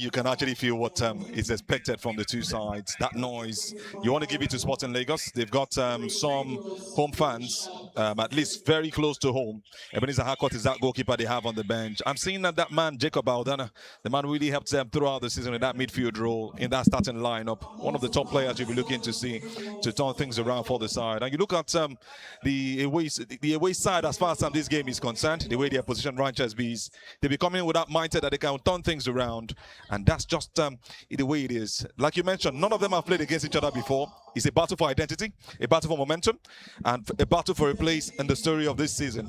you can actually feel what is expected from the two sides. That noise, you want to give it to Sporting Lagos. They've got some home fans, at least very close to home. Ebenezer Harcourt is that goalkeeper they have on the bench. I'm seeing that man, Jacob Aldana, the man really helped them throughout the season in that midfield role, in that starting lineup. One of the top players you'll be looking to see to turn things around for the side. And you look at the away side as far as this game is concerned, the way they are positioned, Ranchers Bees, they be coming with that mindset that they can turn things around, and that's just the way it is. Like you mentioned, none of them have played against each other before. It's a battle for identity, a battle for momentum, and a battle for a place in the story of this season.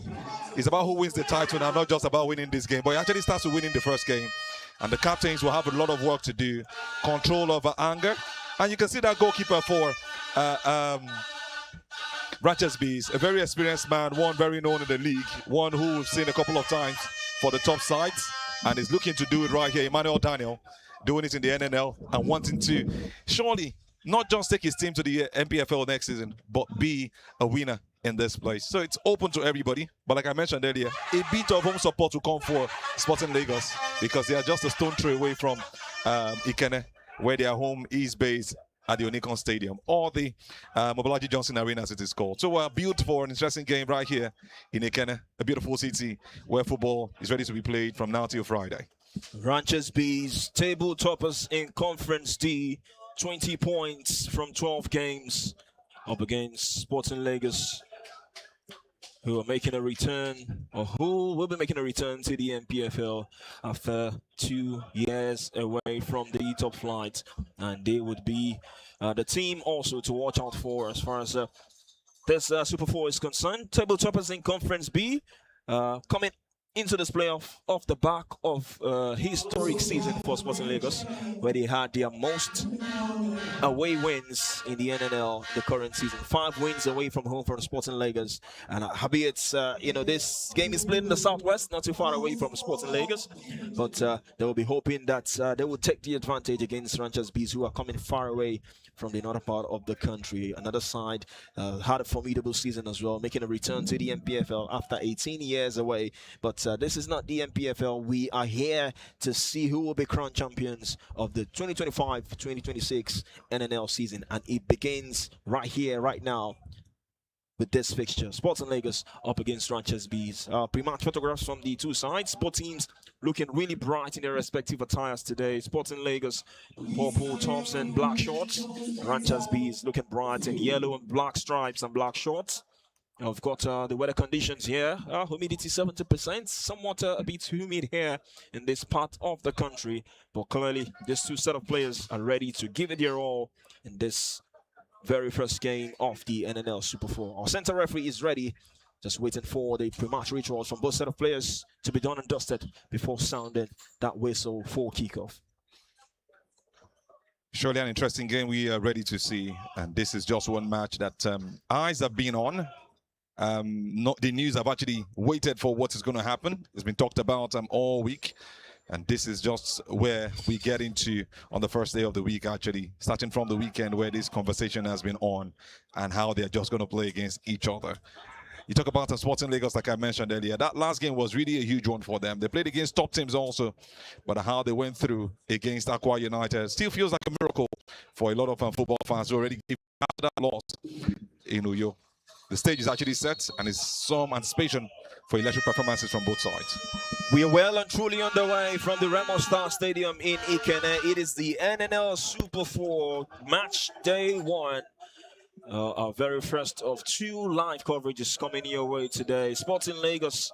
It's about who wins the title now, not just about winning this game, but it actually starts with winning the first game. And the captains will have a lot of work to do, control over anger, and you can see that goalkeeper for Ranchers Bees, a very experienced man, one very known in the league, one who we've seen a couple of times for the top sides, and is looking to do it right here. Emmanuel Daniel doing it in the NNL and wanting to surely not just take his team to the MPFL next season, but be a winner in this place. So it's open to everybody. But like I mentioned earlier, a bit of home support will come for Sporting Lagos because they are just a stone throw away from Ikene, where their home is based at the Onikon Stadium, or the Mobolaji Johnson Arena as it is called. So we're built for an interesting game right here in Ikene, a beautiful city where football is ready to be played from now till Friday. Ranchers Bees, table toppers in Conference D, 20 points from 12 games, up against Sporting Lagos, who are making a return, or who will be making a return to the MPFL after 2 years away from the top flight. And they would be the team also to watch out for as far as this Super 4 is concerned. Table toppers in Conference B, coming into this playoff off the back of a historic season for Sporting Lagos, where they had their most away wins in the NNL the current season. 5 wins away from home for Sporting Lagos, and albeit this game is played in the southwest, not too far away from Sporting Lagos, but they will be hoping that they will take the advantage against Ranchers Bees, who are coming far away from the northern part of the country. Another side had a formidable season as well, making a return to the MPFL after 18 years away. But this is not the MPFL. We are here to see who will be crowned champions of the 2025-2026 NNL season, and it begins right here, right now, with this fixture. Sporting Lagos up against Ranchers Bees. Pre-match photographs from the two sides. Both teams looking really bright in their respective attires today. Sporting Lagos, purple tops and black shorts. Ranchers Bees looking bright in yellow and black stripes and black shorts. I've got the weather conditions here. Humidity 70%, somewhat a bit humid here in this part of the country. But clearly, these two set of players are ready to give it their all in this very first game of the NNL Super 4. Our center referee is ready, just waiting for the pre-match rituals from both set of players to be done and dusted before sounding that whistle for kickoff. Surely an interesting game we are ready to see, and this is just one match that eyes have been on. Not the news have actually waited for what is going to happen. It's been talked about all week, and this is just where we get into on the first day of the week, actually starting from the weekend where this conversation has been on and how they're just going to play against each other. You talk about Sporting Lagos, like I mentioned earlier. That last game was really a huge one for them. They played against top teams also, but how they went through against Aqua United still feels like a miracle for a lot of football fans who already gave after that loss in Uyo. The stage is actually set, and it's some anticipation for electric performances from both sides. We are well and truly underway from the Remo Star Stadium in Ikene. It is the NNL Super 4 match day 1. Our very first of 2 live coverages coming your way today. Sporting Lagos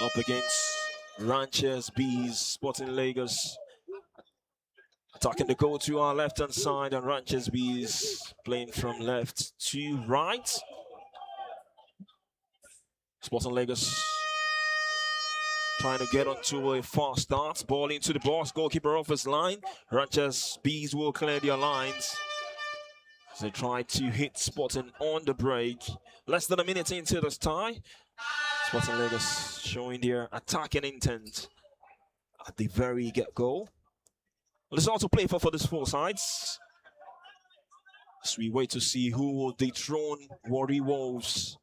up against Ranchers Bees. Sporting Lagos attacking the goal to our left-hand side, and Ranchers Bees playing from left to right. Sporting Lagos trying to get onto a fast start. Ball into the box. Goalkeeper off his line. Ranchers Bees will clear their lines as they try to hit Sporting on the break. Less than a minute into this tie. Sporting Lagos showing their attacking intent at the very get-go. There's also play for these 4 sides, as we wait to see who will dethrone Warri Wolves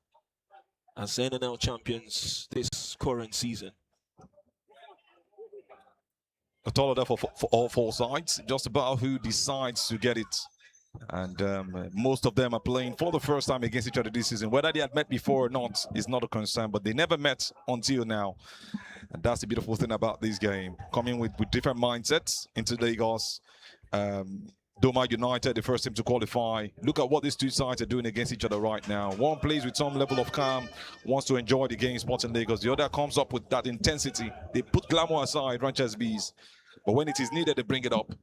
as NNL champions this current season. a tall order for all four sides, just about who decides to get it. And most of them are playing for the first time against each other this season. Whether they had met before or not is not a concern, but they never met until now. And that's the beautiful thing about this game. Coming with different mindsets into Lagos. Doma United, the first team to qualify. Look at what these two sides are doing against each other right now. One plays with some level of calm, wants to enjoy the game, Sporting Lagos. The other comes up with that intensity. They put glamour aside, Ranchers Bees. But when it is needed, they bring it up.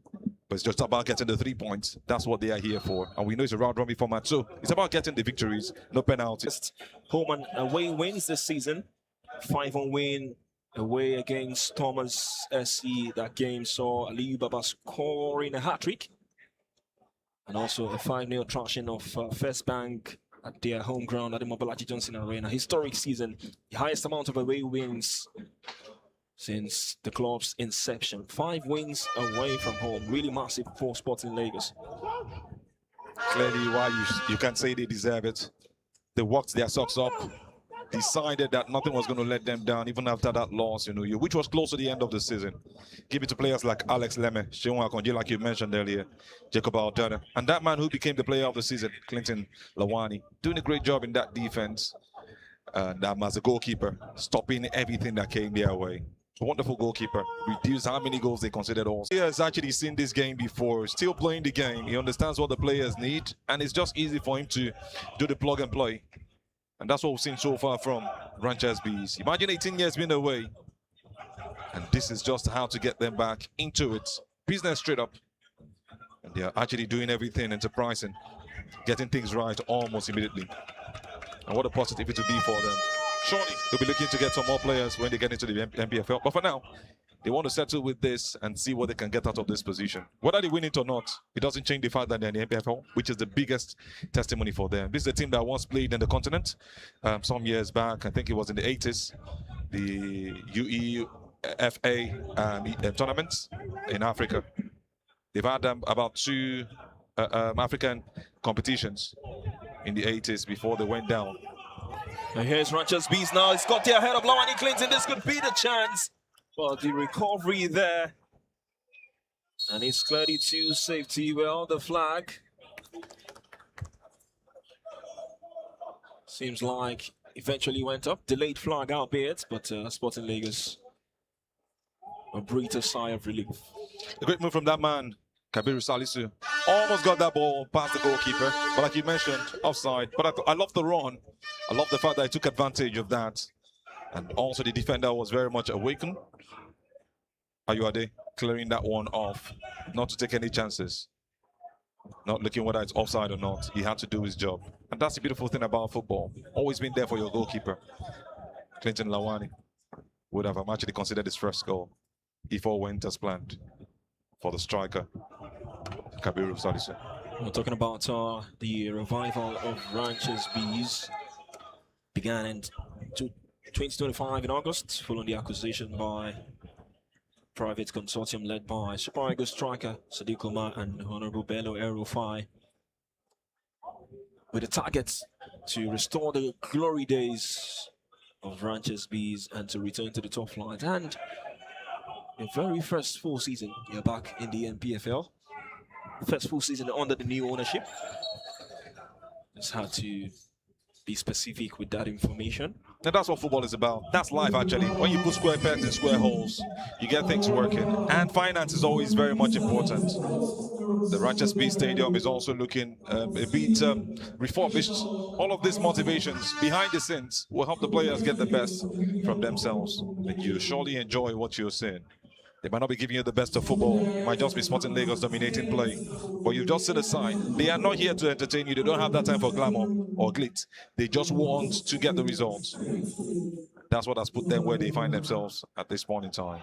But it's just about getting the 3 points. That's what they are here for. And we know it's a round robin format. So it's about getting the victories, no penalties. Home and away wins this season. 5-1 win away against Thomas SC. That game saw Aliyu Baba scoring a hat-trick. And also a 5-0 thrashing of First Bank at their home ground at the Mobolaji Johnson Arena. Historic season, the highest amount of away wins since the club's inception. 5 wins away from home, really massive for Sporting Lagos. Clearly, why you can say they deserve it. They worked their socks up, decided that nothing was going to let them down, even after that loss, which was close to the end of the season. Give it to players like Alex Lemme, Sheon Akonji, like you mentioned earlier, Jacob Aldana, and that man who became the player of the season, Clinton Lawani, doing a great job in that defense. And as a goalkeeper, stopping everything that came their way. A wonderful goalkeeper. Reduced how many goals they considered also. He has actually seen this game before, still playing the game. He understands what the players need, and it's just easy for him to do the plug and play. And that's what we've seen so far from Ranchers Bees. Imagine 18 years being away. And this is just how to get them back into it. Business straight up. And they are actually doing everything, enterprising, getting things right almost immediately. And what a positive it will be for them. Surely they'll be looking to get some more players when they get into the MPFL. But for now, they want to settle with this and see what they can get out of this position. Whether they win it or not, it doesn't change the fact that they're in the MPFL, which is the biggest testimony for them. This is a team that once played in the continent some years back. I think it was in the 80s. The UEFA tournaments in Africa. They've had about 2 African competitions in the 80s before they went down. And here's Ranchers Bees now. It's got their head of Lawani Clinton. This could be the chance. But the recovery there. And it's clearly to safety. Well, the flag. Seems like eventually went up. Delayed flag albeit, but Sporting Lagos a breathe a sigh of relief. A great move from that man, Kabiru Salisu. Almost got that ball past the goalkeeper, but like you mentioned, offside. But I love the run. I love the fact that he took advantage of that. And also the defender was very much awakened. Ayuade clearing that one off, not to take any chances. Not looking whether it's offside or not. He had to do his job. And that's the beautiful thing about football. Always been there for your goalkeeper. Clinton Lawani would have actually considered his first goal if all went as planned for the striker, Kabiru Salisu. We're talking about the revival of Ranchers Bees. Began in 2025 in August, following the acquisition by private consortium led by Super Eagles striker Sadiq Omar and Honorable Bello El-Rufai, with a target to restore the glory days of Ranchers Bees and to return to the top flight. And your very first full season, you're back in the NPFL. First full season under the new ownership. Just had to be specific with that information. And that's what football is about. That's life, actually. When you put square pegs in square holes, you get things working. And finance is always very much important. The Ranchers Bees Stadium is also looking a bit refurbished. All of these motivations behind the scenes will help the players get the best from themselves. And you surely enjoy what you're seeing. They might not be giving you the best of football. It might just be Sporting Lagos dominating play. But you just sit aside. They are not here to entertain you. They don't have that time for glamour or glitz. They just want to get the results. That's what has put them where they find themselves at this point in time.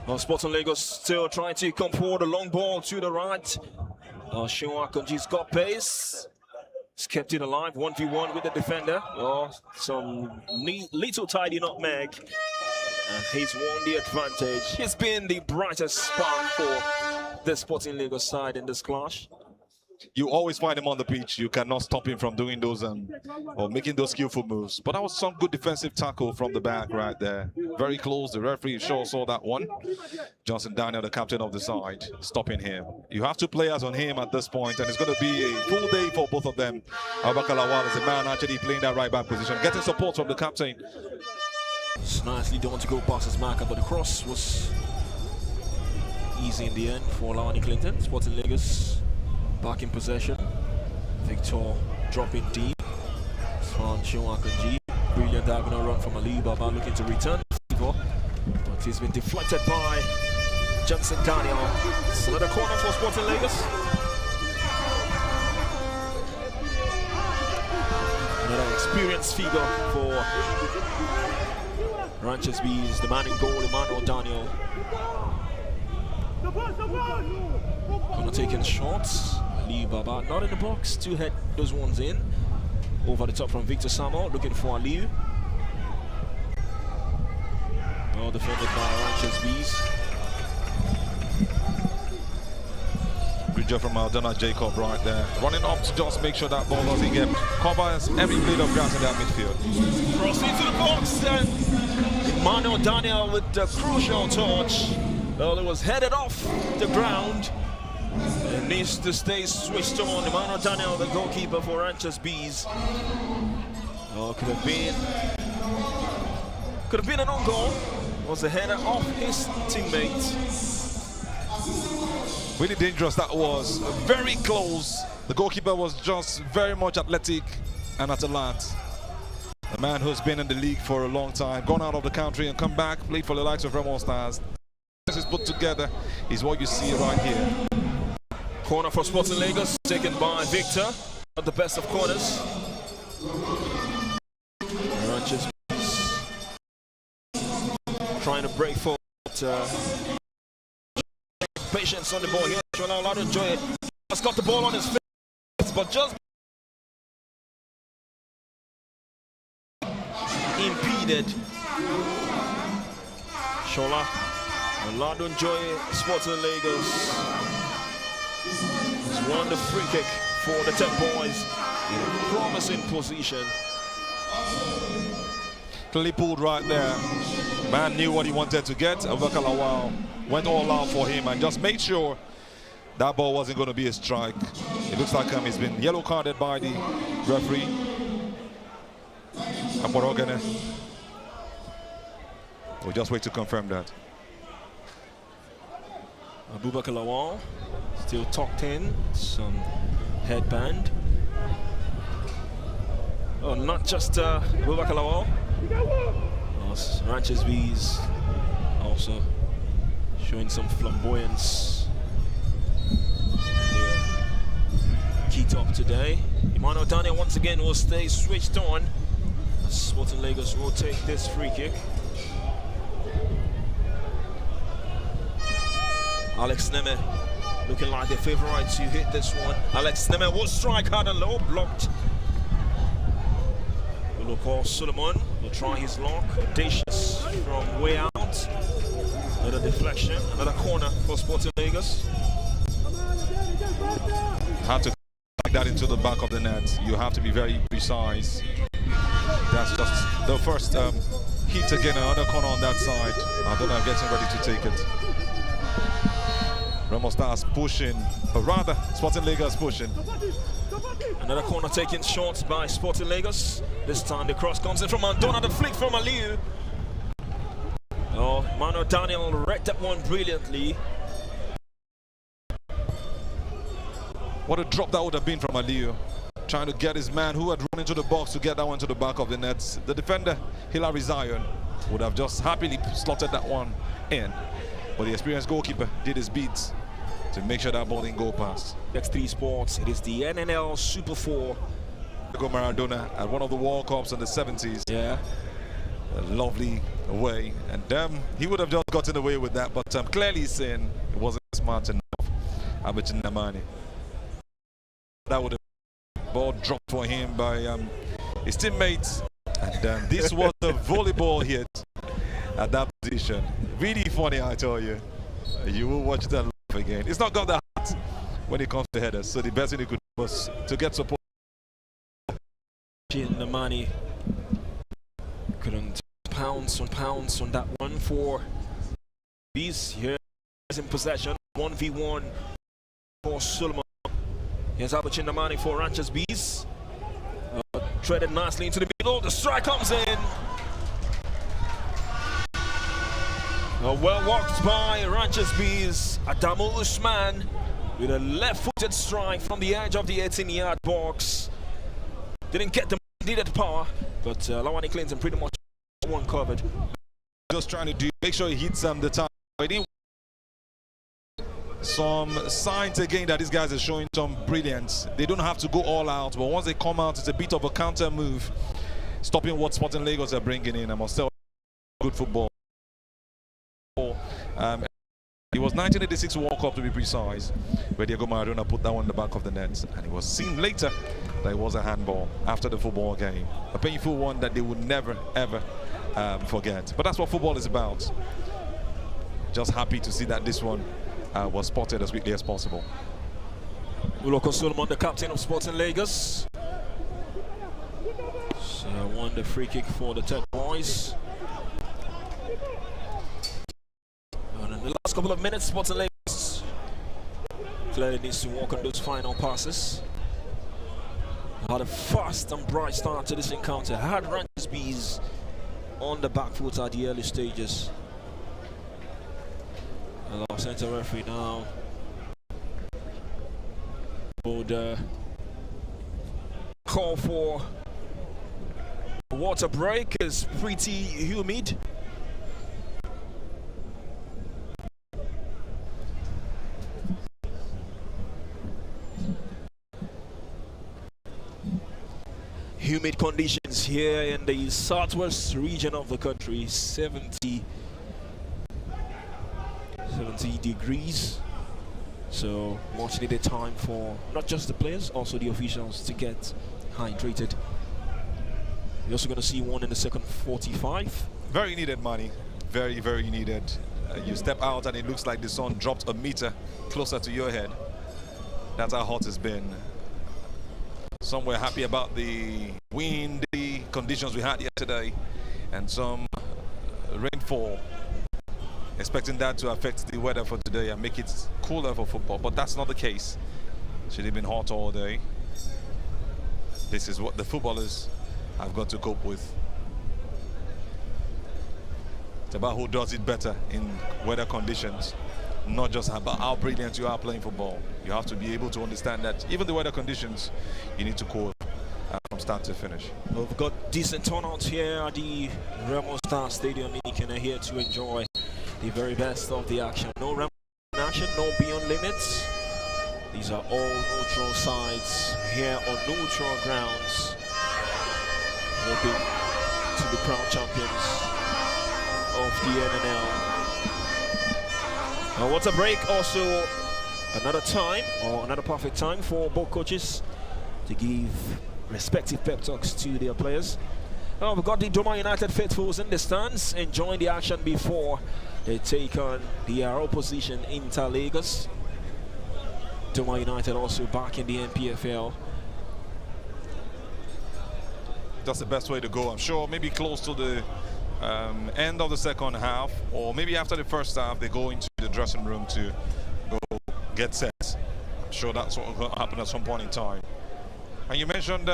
Well, Sporting Lagos still trying to come forward. A long ball to the right. Sean Akonji's got pace. He's kept it alive. 1v1 with the defender. Oh, some little tidy nutmeg. And he's won the advantage. He's been the brightest spark for the Sporting Lagos side in this clash. You always find him on the pitch. You cannot stop him from doing those or making those skillful moves. But that was some good defensive tackle from the back right there. Very close. The referee sure saw that one. Johnson Daniel, the captain of the side, stopping him. You have 2 players on him at this point, and it's going to be a full day for both of them. Abubakar Lawal is a man actually playing that right back position, getting support from the captain. It's nicely done to go past his marker, but the cross was easy in the end for Lawani Clinton. Sporting Lagos back in possession. Victor dropping deep. On Sean Akonji. Brilliant diagonal run from Ali Baba looking to return. But he's been deflected by Johnson Daniel. It's another corner for Sporting Lagos. Another experienced figure for Ranchers Bees. The man in goal, Emmanuel Daniel. Gonna taking shots. Ali Baba not in the box to head those ones in. Over the top from Victor Samuel, looking for Aliu. Well defended by Ranchers Bees. Good job from Aldona Jacob right there. Running up to just make sure that ball doesn't get covers every blade of grass in that midfield. Cross into the box and Emmanuel Daniel with the crucial touch. Well, it was headed off the ground. It needs to stay switched on. Emmanuel Daniel, the goalkeeper for Ranchers Bees. Oh, could have been an own goal. Was a header off his teammate. Really dangerous that was. Very close. The goalkeeper was just very much athletic and at alert. A man who's been in the league for a long time, gone out of the country and come back, played for the likes of Remo Stars. This is put together is what you see right here. Corner for Sporting Lagos, taken by Victor. Not the best of corners. Ranchers trying to break forward. Patience on the ball here. Shola allowed to enjoy it. Has got the ball on his face, but just impeded. Shola allowed to enjoy Sporting Lagos. He's won the free kick for the 10 boys in a promising position. Clearly pulled right there. Man knew what he wanted to get. Abubakar Lawal went all out for him and just made sure that ball wasn't going to be a strike. It looks like he's been yellow carded by the referee. We'll just wait to confirm that. Abubakar Lawal still tucked in, some headband. Oh, not just Abubakar Lawal. Ranchers Bees also showing some flamboyance. They're keyed up today. Emmanuel Daniel once again will stay switched on. Sporting Lagos will take this free kick. Alex Neme looking like the favourite to hit this one. Alex Neme will strike hard and low, blocked. Uloko Solomon will try his luck. Audacious from way out. Another deflection, another corner for Sporting Lagos. Have to like that into the back of the net. You have to be very precise. That's just the first hit again, another corner on that side. I don't know, I'm getting ready to take it. Remo Stars pushing, or rather, Sporting Lagos pushing. Another corner taken short by Sporting Lagos. This time the cross comes in from Andona, the flick from Aliu. Oh, Emmanuel Daniel read that one brilliantly. What a drop that would have been from Aliu. Trying to get his man who had run into the box to get that one to the back of the net. The defender, Hilary Zion, would have just happily slotted that one in. But the experienced goalkeeper did his beats to make sure that ball didn't go past. X3 Sports, it is the NNL Super 4. Maradona at one of the World Cups in the 70s. Yeah. a lovely way, and he would have just gotten away with that, but clearly saying it wasn't smart enough. Abichin Namani. That would have ball dropped for him by his teammates, and this was a volleyball hit at that position. Really funny, I tell you. You will watch that live again. It's not got the heart when it comes to headers, so the best thing he could do was to get support. Namani couldn't pounce on that one for Bees. Here is in possession, 1v1 for Suleiman. Here's Abichin Namani for Ranchers Bees. Treaded nicely into the middle, the strike comes in. Well walked by Ranchers Bees, Adamu Usman with a left-footed strike from the edge of the 18-yard box. Didn't get the needed power, but Lawani Clinton pretty much one covered. Just trying to make sure he hits the time. Some signs again that these guys are showing some brilliance. They don't have to go all out, but once they come out, it's a bit of a counter move, stopping what Sporting Lagos are bringing in. I must tell you, good football. It was 1986 World Cup to be precise, where Diego Maradona put that one in the back of the net, and it was seen later that it was a handball after the football game. A painful one that they would never, ever forget. But that's what football is about. Just happy to see that this one was spotted as quickly as possible. Uloko Solomon, the captain of Sporting Lagos. So won the free kick for the Tech Boys. And in the last couple of minutes, Sporting Lagos clearly needs to work on those final passes. Had a fast and bright start to this encounter. Had Ranchers Bees on the back foot at the early stages. Our centre referee now would call for a water break. It's pretty humid. Humid conditions here in the southwest region of the country. 70 degrees, so much needed time for not just the players, also the officials to get hydrated. You're also going to see one in the second 45. Very needed, money. Very, very needed. You step out and it looks like the sun dropped a meter closer to your head. That's how hot it's been. Some were happy about the windy conditions we had yesterday and some rainfall, expecting that to affect the weather for today and make it cooler for football, but that's not the case. Should have been hot all day. This is what the footballers have got to cope with. It's about who does it better in weather conditions, not just about how brilliant you are playing football. You have to be able to understand that even the weather conditions, you need to cope from start to finish. Well, we've got decent turnout here at the Remo Star Stadium in Ikene, here to enjoy the very best of the action. No Remo action, no Beyond Limits. These are all neutral sides here on neutral grounds, hoping to be crown champions of the NNL. What's a break? Also another time, or another perfect time for both coaches to give respective pep talks to their players. Now we've got the Doma United faithfuls in the stands enjoying the action before they take on the opposition Inter Lagos. Doma United also back in the NPFL. That's the best way to go, I'm sure. Maybe close to the end of the second half, or maybe after the first half, they go into the dressing room to go get set. I'm sure that's what will happen at some point in time. And you mentioned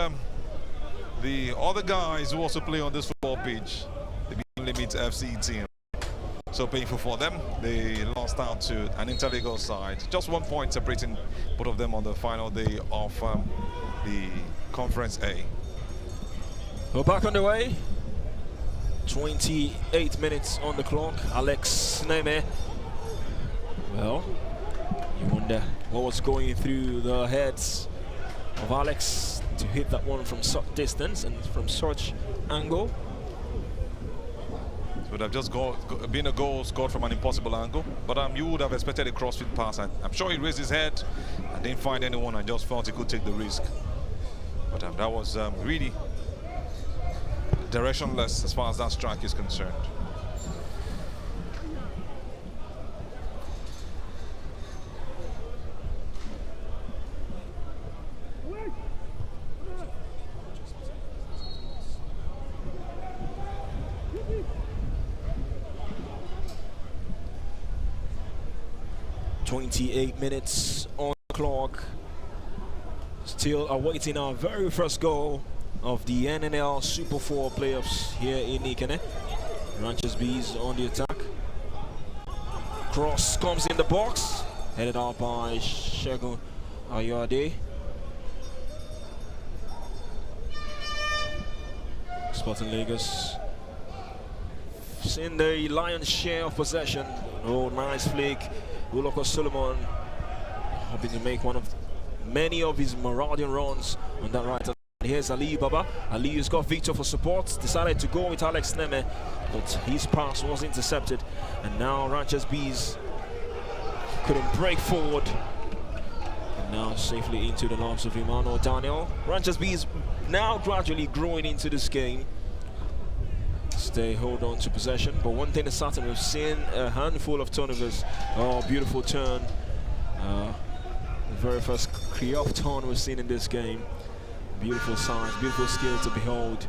the other guys who also play on this football pitch, the Beyond Limits FC team. So painful for them. They lost out to an Inter Lagos side. Just 1 point separating both of them on the final day of the Conference A. We're back on the way. 28 minutes on the clock. Alex Neme. Well, you wonder what was going through the heads of Alex to hit that one from such distance and from such angle. would have just been a goal scored from an impossible angle. But you would have expected a crossfield pass. I'm sure he raised his head and didn't find anyone and just felt he could take the risk. But that was really directionless as far as that strike is concerned. "28 minutes on the clock. Still awaiting our very first goal of the NNL Super 4 playoffs here in Ikene. Ranchers Bees on the attack. Cross comes in the box, headed out by Shegun Ayode. Sporting Lagos in the lion's share of possession. Oh, nice flick. Uloko Solomon hoping to make one of many of his marauding runs on that right. Here's Ali Baba. Ali's got Victor for support. Decided to go with Alex Neme, but his pass was intercepted. And now Ranchers Bees couldn't break forward. And now safely into the arms of Emmanuel Daniel. Ranchers Bees now gradually growing into this game. They hold on to possession, but one thing is certain, we've seen a handful of turnovers. Oh, beautiful turn. The very first Kriop turn we've seen in this game. Beautiful size, beautiful skill to behold.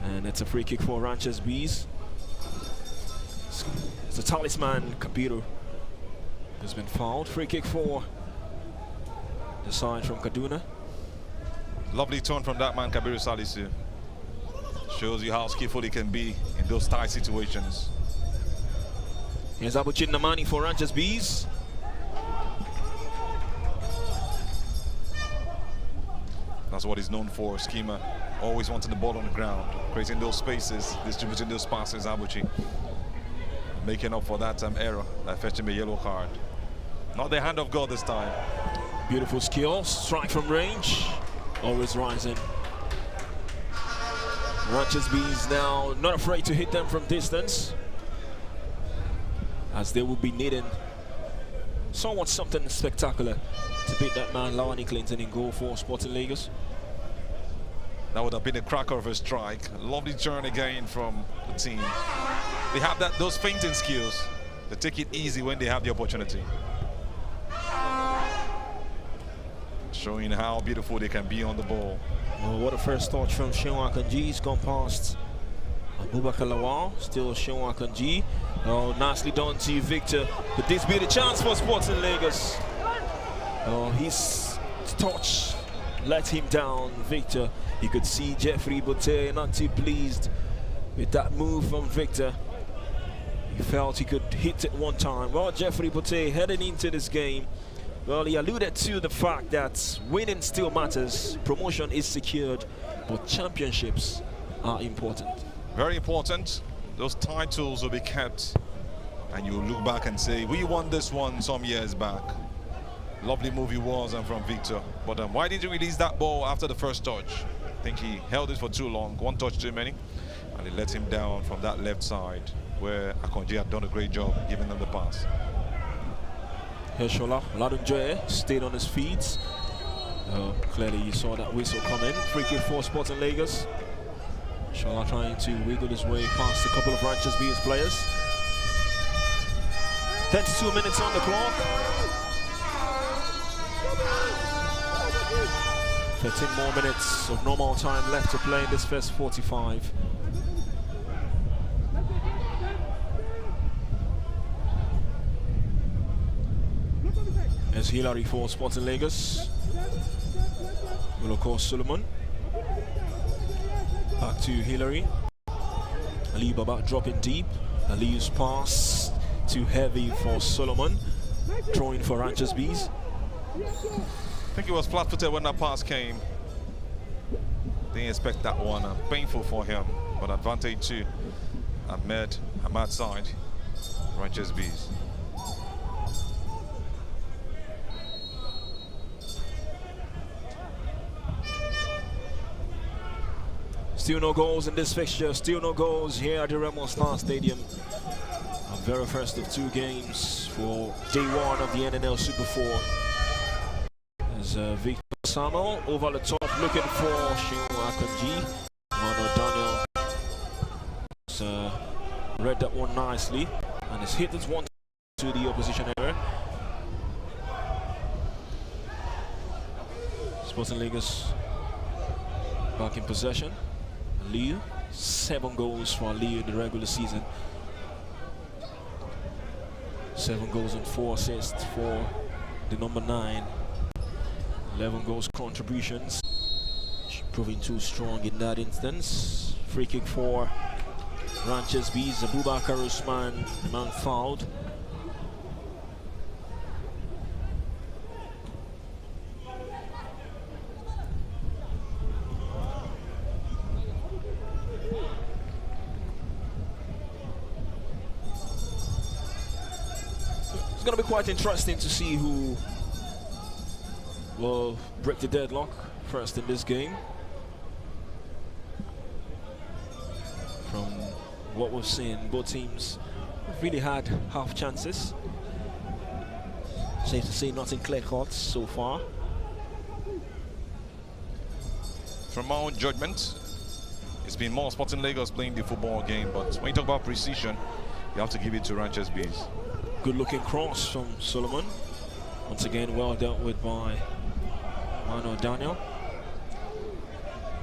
And it's a free kick for Ranchers Bees. It's the talisman, Kabiru, has been fouled. Free kick for the side from Kaduna. Lovely turn from that man, Kabiru Salisu. Shows you how skillful he can be in those tight situations. Here's Abuchin Namani for Ranchers Bees. That's what he's known for, schema. Always wanting the ball on the ground, creating those spaces, distributing those passes, Abuchi. Making up for that error that fetched him a yellow card. Not the hand of God this time. Beautiful skill, strike from range, always rising. Ranchers Bees now not afraid to hit them from distance, as they will be needing somewhat something spectacular to beat that man Lawani Clinton in goal for Sporting Lagos. That would have been a cracker of a strike. Lovely turn again from the team. They have those feinting skills. They take it easy when they have the opportunity. Showing how beautiful they can be on the ball. Oh, what a first touch from Shenwa Kanji. He's gone past Abubakar Lawal. Still Shenwa Kanji. Oh, nicely done to Victor. Could this be the chance for Sporting Lagos? Oh, his touch let him down, Victor. You could see Jeffrey Botte not too pleased with that move from Victor. He felt he could hit it one time. Well, Jeffrey Botte heading into this game, well, he alluded to the fact that winning still matters. Promotion is secured, but championships are important. Very important. Those titles will be kept, and you look back and say, we won this one some years back. Lovely move he was from Victor. But why did he release that ball after the first touch? I think he held it for too long. One touch too many. And it let him down from that left side, where Akonji had done a great job giving them the pass. Hershola Ladunjoye stayed on his feet. Clearly you saw that whistle come in. Free kick for Sporting Lagos. Shola trying to wiggle his way past a couple of Ranchers Bees players. 32 minutes on the clock. 13 more minutes of normal time left to play in this first 45. There's Hillary for Sporting Lagos. Will of course Solomon. Back to Hillary. Ali Baba dropping deep. Ali's pass too heavy for Solomon. Throwing for Ranchers Bees. I think he was flat-footed when that pass came. Didn't expect that one. Painful for him, but advantage to Ahmad side. Ranchers Bees. Still no goals in this fixture. Still no goals here at the Remo Star Stadium. Our very first of 2 games for day 1 of the NNL Super 4. As Victor Samuel over the top looking for Shinwa Akanji. Mano Daniel has read that one nicely and has hit this one to the opposition area. Sporting Lagos back in possession. Liu, 7 goals for Liu in the regular season. 7 goals and 4 assists for the number 9. 11 goals contributions. Proving too strong in that instance. Free kick for Ranches Bees. Abubakar Usman, the man fouled. It's going to be quite interesting to see who will break the deadlock first in this game. From what we've seen, both teams have really had half chances. Safe to say, nothing clear-cut so far. From my own judgment, it's been more Sporting Lagos playing the football game, but when you talk about precision, you have to give it to Ranches Bees. Good looking cross from Solomon. Once again, well dealt with by Mano Daniel.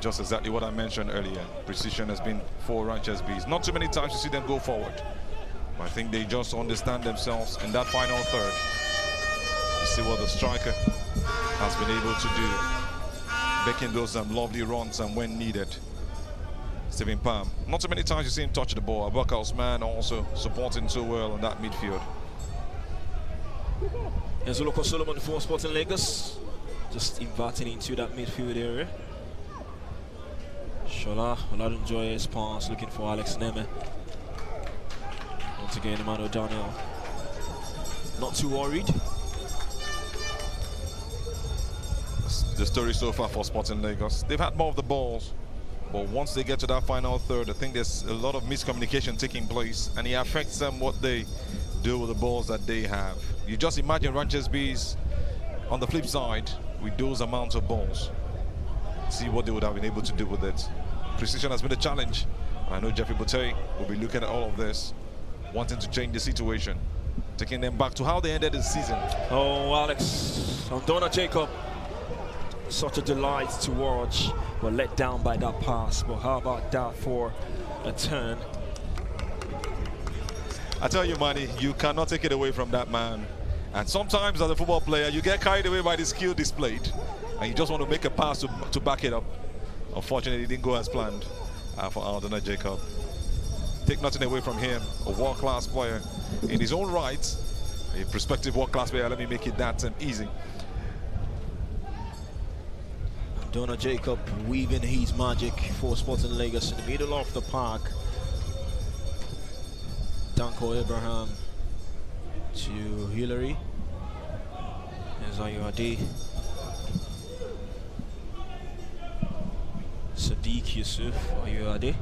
Just exactly what I mentioned earlier. Precision has been for Ranches Bees. Not too many times you see them go forward. But I think they just understand themselves in that final third. You see what the striker has been able to do. Making those lovely runs and when needed. Stephen Palm. Not too many times you see him touch the ball. Abubakar Usman also supporting so well on that midfield. Here's a look at Solomon for Sporting Lagos. Just inverting into that midfield area. Shola Oladunjoye's pass, looking for Alex Neme. Once again, Emmanuel Daniel not too worried. The story so far for Sporting Lagos. They've had more of the balls, but once they get to that final third, I think there's a lot of miscommunication taking place, and it affects them what they do with the balls that they have. You just imagine Ranches Bees on the flip side with those amounts of balls. See what they would have been able to do with it. Precision has been a challenge. I know Jeffrey Boutte will be looking at all of this, wanting to change the situation, taking them back to how they ended the season. Oh, Alex, Donna Jacob, such a delight to watch, but let down by that pass. But how about that for a turn? I tell you, Manny, you cannot take it away from that man. And sometimes as a football player, you get carried away by the skill displayed, and you just want to make a pass to back it up. Unfortunately, it didn't go as planned for Aldona Jacob. Take nothing away from him, a world-class player in his own right, a prospective world-class player. Let me make it that easy. Donna Jacob weaving his magic for Sporting Lagos in the middle of the park. Danko Abraham to Hillary. There's Ayuade. Sadiq Yusuf Ayuade.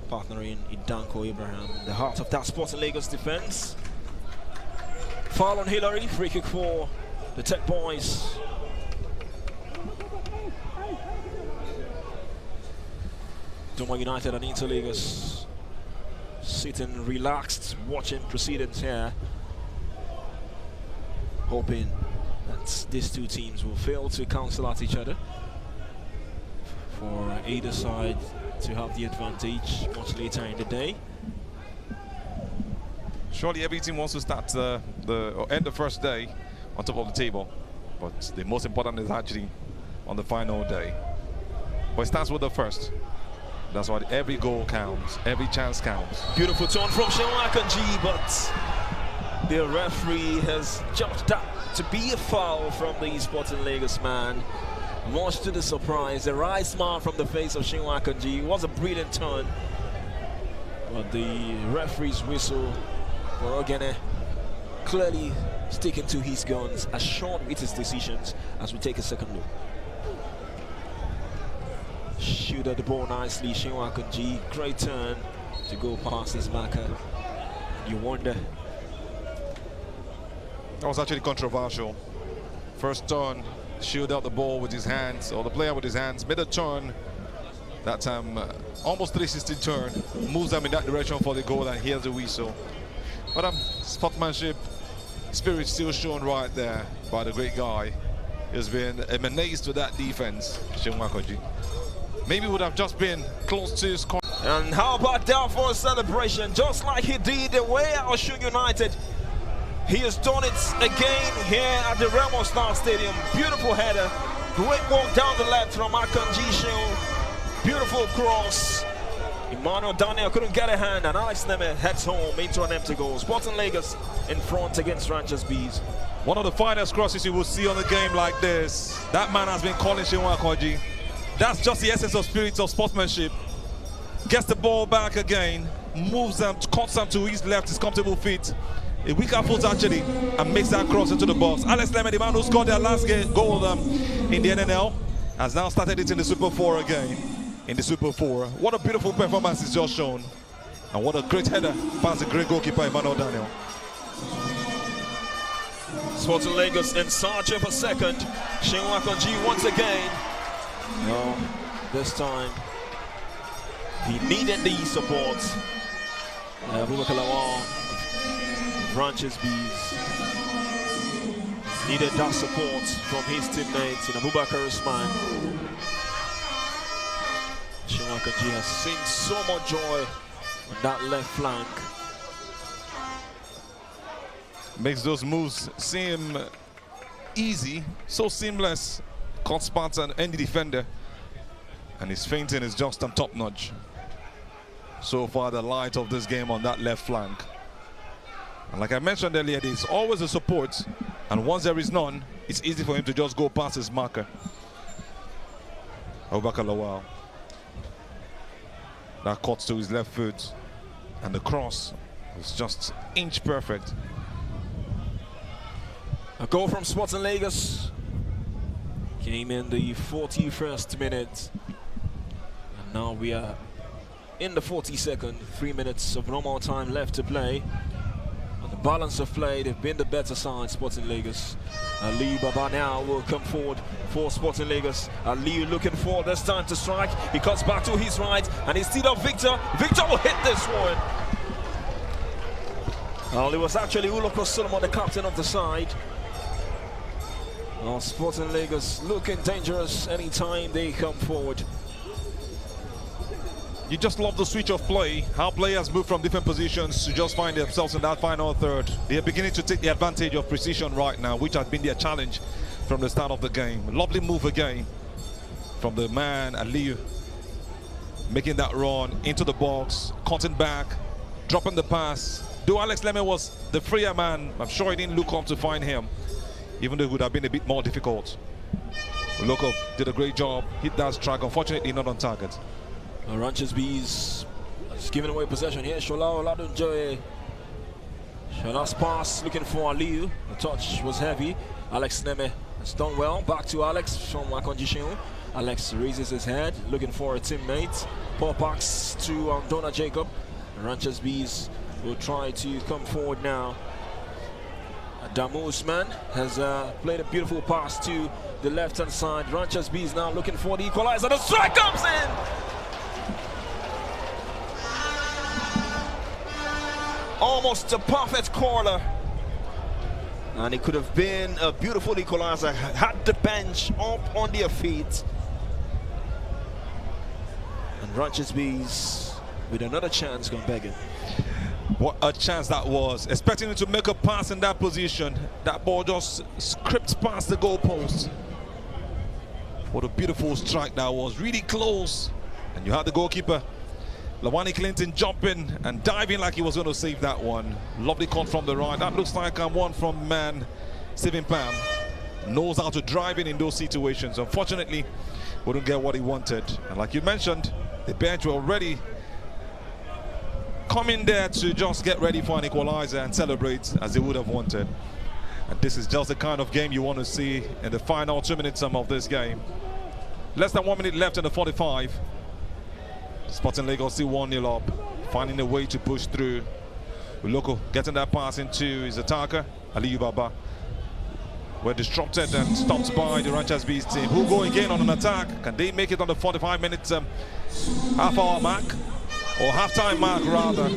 Partnering Danko Abraham in the heart of that Sporting Lagos defense. Foul on Hillary. Free kick for the Tech Boys. Doma United and Inter Lagos sitting relaxed, watching proceedings here, hoping that these two teams will fail to cancel out each other for either side to have the advantage much later in the day. Surely every team wants to start or end the first day on top of the table, but the most important is actually on the final day. But it starts with the first. That's why every goal counts, every chance counts. Beautiful turn from Shinwa Akanji, but the referee has judged that to be a foul from the Sporting Lagos man. Much to the surprise, a wry smile from the face of Shinwa Akanji. It was a brilliant turn, but the referee's whistle for Ogene clearly sticking to his guns, as short with his decisions as we take a second look. shielded the ball nicely. Shinwa Akanji, great turn to go past his marker. You wonder. That was actually controversial. First turn, shield out the ball with his hands, or the player with his hands, made a turn. That time, almost 360 turn, moves them in that direction for the goal, and here's the whistle. But sportsmanship, spirit still shown right there by the great guy. He's been a menace to that defense, Shinwa Akanji. Maybe would have just been close to score. And how about that for a celebration, just like he did away at Osun United. He has done it again here at the Remo Star Stadium. Beautiful header, great walk down the left from Akanji Shion. Beautiful cross. Emmanuel Daniel couldn't get a hand, and Alex Neme heads home into an empty goal. Sporting Lagos in front against Ranchers Bees. One of the finest crosses you will see on a game like this. That man has been calling Shinwa Akanji. That's just the essence of spirit of sportsmanship. Gets the ball back again, moves them, cuts them to his left, his comfortable feet. A weaker foot actually, and makes that cross into the box. Alex Leme, the man who scored their last goal in the NNL, has now started it in the Super 4 again. In the Super 4. What a beautiful performance is just shown. And what a great header past the great goalkeeper, Emmanuel Daniel. Sporting Lagos in search of a second. Shinwa Akanji once again. No, this time he needed the support. Abubakar Lawal, Ranchers Bees, needed that support from his teammates in Abubakar Usman. Shinwa Akanji has seen so much joy on that left flank. Makes those moves seem easy, so seamless. Caught spots on any defender, and his feinting is just on top notch. So far, the light of this game on that left flank. And like I mentioned earlier, there's always a support, and once there is none, it's easy for him to just go past his marker. Abubakar Lawal. That cuts to his left foot, and the cross was just inch perfect. A goal from Sporting Lagos came in the 41st minute, and now we are in the 42nd. 3 minutes of normal time left to play. On the balance of play, they've been the better side, Sporting Lagos. Ali Baba now will come forward for Sporting Lagos. Ali looking for this time to strike. He cuts back to his right, and he's still up Victor. Victor will hit this one. Well, it was actually Uloko Solomon, the captain of the side. Well, Sporting Lagos looking dangerous anytime they come forward. You just love the switch of play, how players move from different positions to just find themselves in that final third. They are beginning to take the advantage of precision right now, which has been their challenge from the start of the game. Lovely move again from the man, Aliyu, making that run into the box, cutting back, dropping the pass. Though Alex Leme was the freer man, I'm sure he didn't look up to find him, even though it would have been a bit more difficult. Uloko did a great job, hit that strike, unfortunately not on target. Ranchers Bees has given away possession here. Shola Oladunjoye. Shola's pass looking for Aliyu. The touch was heavy. Alex Neme has done well. Back to Alex from Akanji Shion. Alex raises his head, looking for a teammate. Paul backs to Donna Jacob. Ranchers Bees will try to come forward now. Damu Usman has played a beautiful pass to the left-hand side. Ranchers Bees now looking for the equalizer. The strike comes in! Almost a perfect corner. And it could have been a beautiful equalizer had the bench up on their feet. And Ranchers Bees with another chance gone begging. What a chance that was. Expecting him to make a pass in that position. That ball just scraped past the goalpost. What a beautiful strike that was. Really close. And you had the goalkeeper, Lawani Clinton, jumping and diving like he was going to save that one. Lovely cut from the right. That looks like one from man. Stephen Pam knows how to drive in those situations. Unfortunately, wouldn't get what he wanted. And like you mentioned, the bench were already coming there to just get ready for an equalizer and celebrate as they would have wanted. And this is just the kind of game you want to see in the final 2 minutes of this game. Less than 1 minute left in the 45. Sporting Lagos still 1-0 up, finding a way to push through. Uloko getting that pass into his attacker, Aliyu Baba. We're disrupted and stopped by the Ranchers Bees team, who go again on an attack. Can they make it on the 45-minute half-hour mark? Or half-time mark, rather.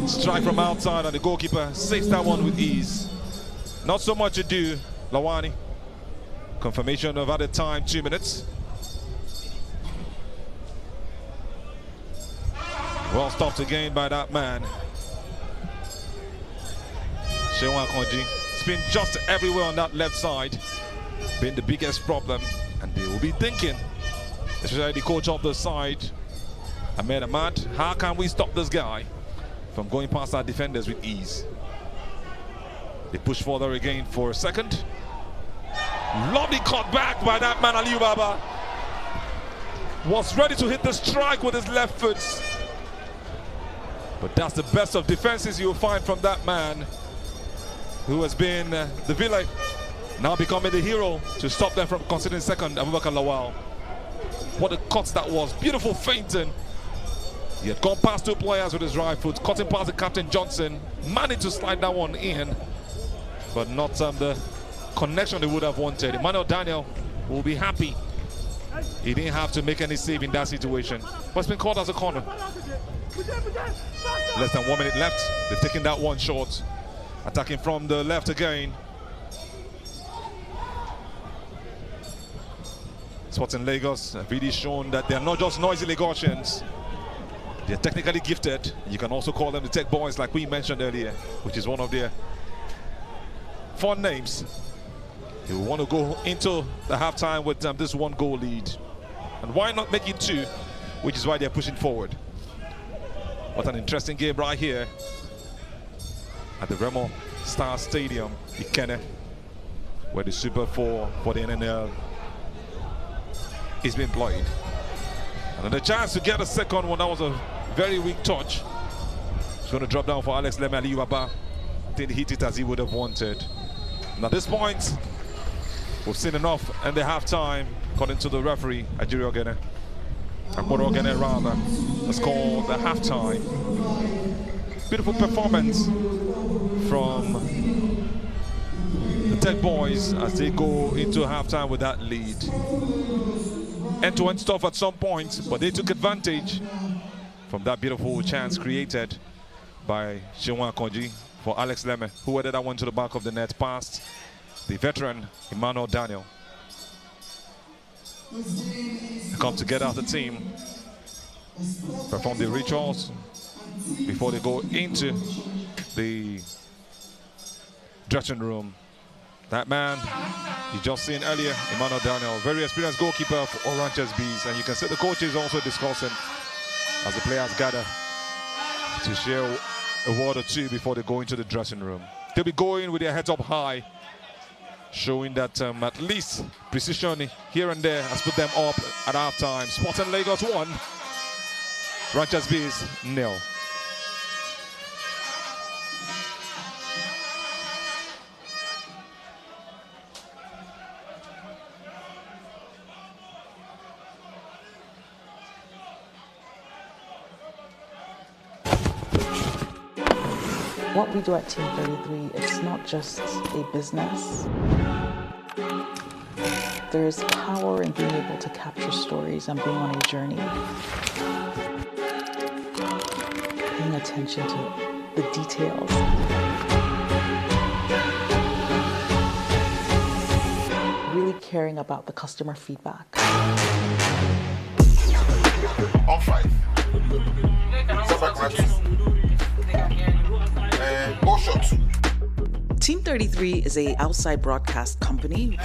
Strike from outside, and the goalkeeper saves that one with ease. Not so much to do, Lawani. Confirmation of added time, 2 minutes. Well stopped again by that man. Shewan Konji. It's been just everywhere on that left side. Been the biggest problem. And they will be thinking, especially the coach of the side, Ahmed Ahmad, how can we stop this guy from going past our defenders with ease? They push further again for a second. Lovely cut back by that man, Aliyu Baba. Was ready to hit the strike with his left foot. But that's the best of defenses you'll find from that man, who has been the villain, now becoming the hero to stop them from conceding second, Abubakar Lawal. What a cut that was. Beautiful feinting. He had gone past 2 players with his right foot, cutting past the captain Johnson, managed to slide that one in, but not the connection they would have wanted. Emmanuel Daniel will be happy. He didn't have to make any save in that situation, but it's been called as a corner. Less than 1 minute left. They've taken that one short. Attacking from the left again. Sporting Lagos have really shown that they're not just noisy Lagosians. They're technically gifted. You can also call them the tech boys, like we mentioned earlier, which is one of their fun names. They will want to go into the halftime with this 1-goal lead. And why not make it 2, which is why they're pushing forward. What an interesting game right here at the Remo Star Stadium, Ikene, where the Super 4 for the NNL is being played. And the chance to get a second one, that was a very weak touch. It's going to drop down for Alex Leme. Aliyu Baba didn't hit it as he would have wanted. And at this point, we've seen enough in the halftime, according to the referee, Ajiri Ogene. Akporo Ogene, rather, has called the halftime. Beautiful performance from the Tech Boys as they go into halftime with that lead. End-to-end stuff at some point, but they took advantage from that beautiful chance created by Shewan Konji for Alex Leme, who headed that one to the back of the net past the veteran Emmanuel Daniel. They come together as a team, perform the rituals before they go into the dressing room. That man you just seen earlier, Emmanuel Daniel, very experienced goalkeeper for Oranges Bees, and you can see the coaches also discussing as the players gather to share a word or two before they go into the dressing room. They'll be going with their heads up high, showing that at least precision here and there has put them up at halftime. Sporting Lagos 1, Ranchers Bees 0. What we do at Team 33, it's not just a business. There's power in being able to capture stories and being on a journey. Paying attention to the details. Really caring about the customer feedback. On 5. Go shot. Team 33 is a outside broadcast company.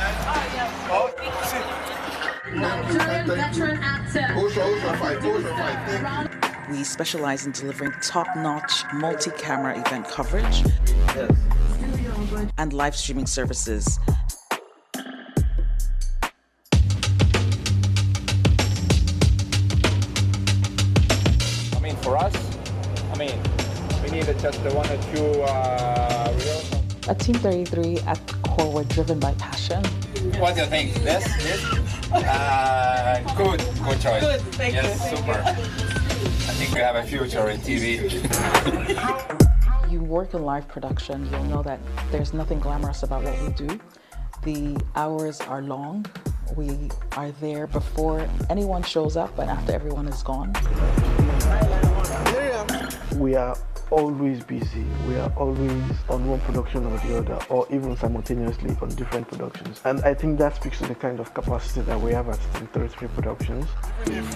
Veteran actor. Go shot 5. Go shot 5. We specialize in delivering top-notch multi-camera event coverage and live streaming services. I mean, for us, we needed just the 1 or 2 reels. At Team 33, at the core, we're driven by passion. What do you think? This? Good choice. Good, thank you. Yes, super. think we have a future in TV. You work in live production, you'll know that there's nothing glamorous about what we do. The hours are long. We are there before anyone shows up and after everyone is gone. We are always busy. We are always on one production or the other, or even simultaneously on different productions. And I think that speaks to the kind of capacity that we have at 33 Productions. If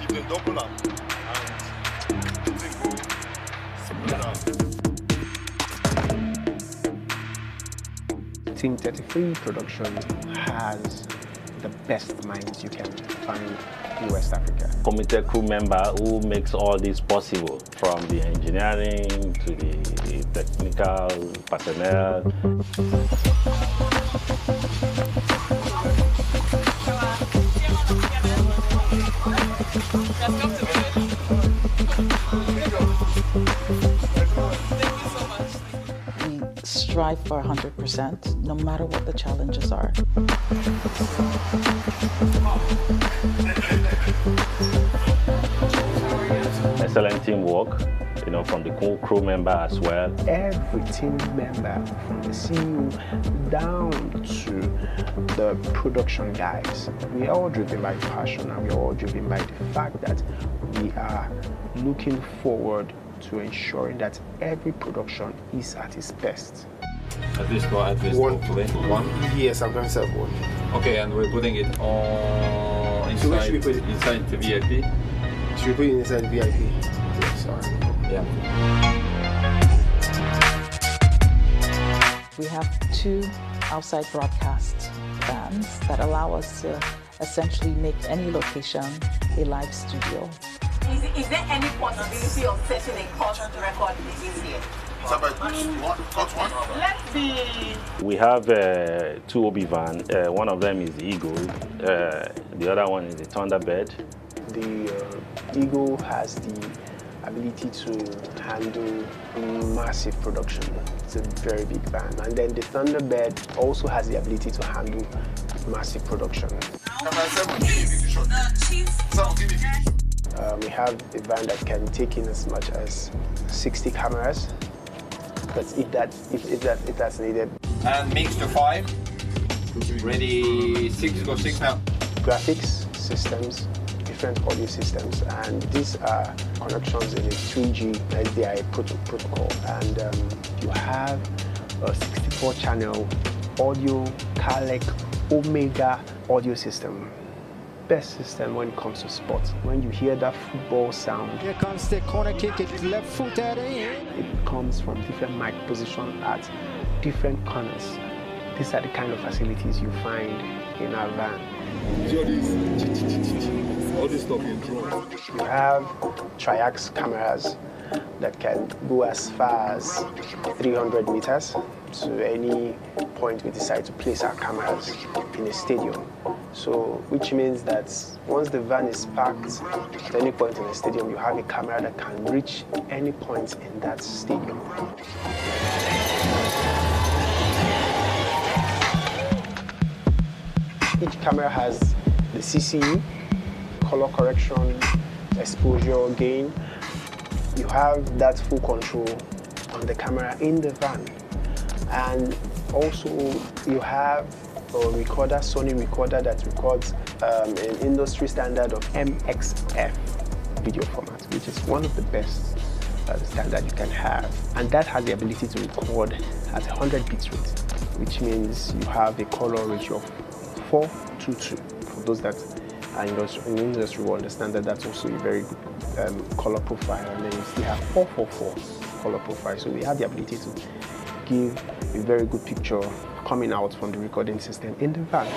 they double up and the thing go split up. Team 33 Production has the best minds you can find in West Africa. Committed crew member who makes all this possible, from the engineering to the technical personnel. We strive for 100%, no matter what the challenges are. Excellent teamwork, from the crew member as well. Every team member, from the CEO down to the production guys, we are all driven by passion, and we are all driven by the fact that we are looking forward to ensuring that every production is at its best. At least One. hopefully. One? Yes, I'm going to say one. Okay, and we're putting it all So where should we inside, put it? inside the VIP? Should we put it inside VIP? Okay, sorry. Yeah. We have 2 outside broadcast vans that allow us to essentially make any location a live studio. Is there any possibility of setting a cost record this year? Let's be. We have 2 OB vans. One of them is the Eagle. The other one is the Thunderbird. The Eagle has the ability to handle massive production. It's a very big van. And then the Thunderbird also has the ability to handle massive production. We have a van that can take in as much as 60 cameras. But if that's needed. And mix to 5. Ready, 6, go 6 now. Graphics systems, different audio systems, and these are connections in a 3G SDI protocol. And you have a 64-channel audio Calec Omega audio system. Best system when it comes to sports. When you hear that football sound, here comes the corner kick, it's left footed in. It comes from different mic positions at different corners. These are the kind of facilities you find in our van. All this stuff in drone. You have triax cameras that can go as far as 300 meters to any point we decide to place our cameras in a stadium. So, which means that once the van is parked at any point in the stadium, you have a camera that can reach any point in that stadium. Each camera has the CCU, color correction, exposure, gain. You have that full control on the camera in the van. And also you have a recorder, Sony recorder that records an industry standard of MXF video format, which is one of the best standard you can have. And that has the ability to record at 100 bit rate, which means you have a color ratio of 4:2:2. For those that are in the industry will understand that that's also a very good color profile. And then you still have 4:4:4 color profile. So we have the ability to give a very good picture coming out from the recording system in the van.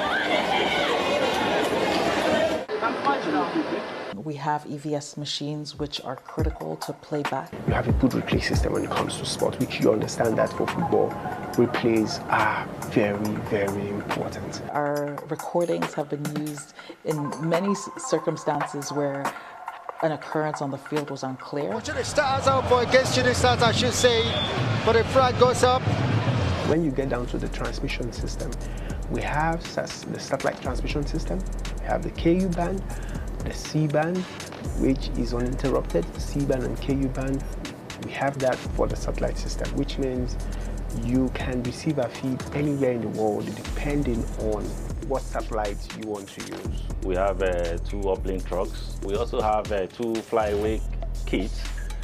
We have EVS machines which are critical to playback. You have a good replay system when it comes to sport, which you understand that for football, replays are very, very important. Our recordings have been used in many circumstances where an occurrence on the field was unclear. Shooting stars out for against shooting stars, I should say, but the flag goes up. When you get down to the transmission system, we have the satellite transmission system, we have the KU band, the C band, which is uninterrupted, C-band and KU band. We have that for the satellite system, which means you can receive a feed anywhere in the world depending on what satellite you want to use. We have 2 uplink trucks. We also have 2 flyaway kits,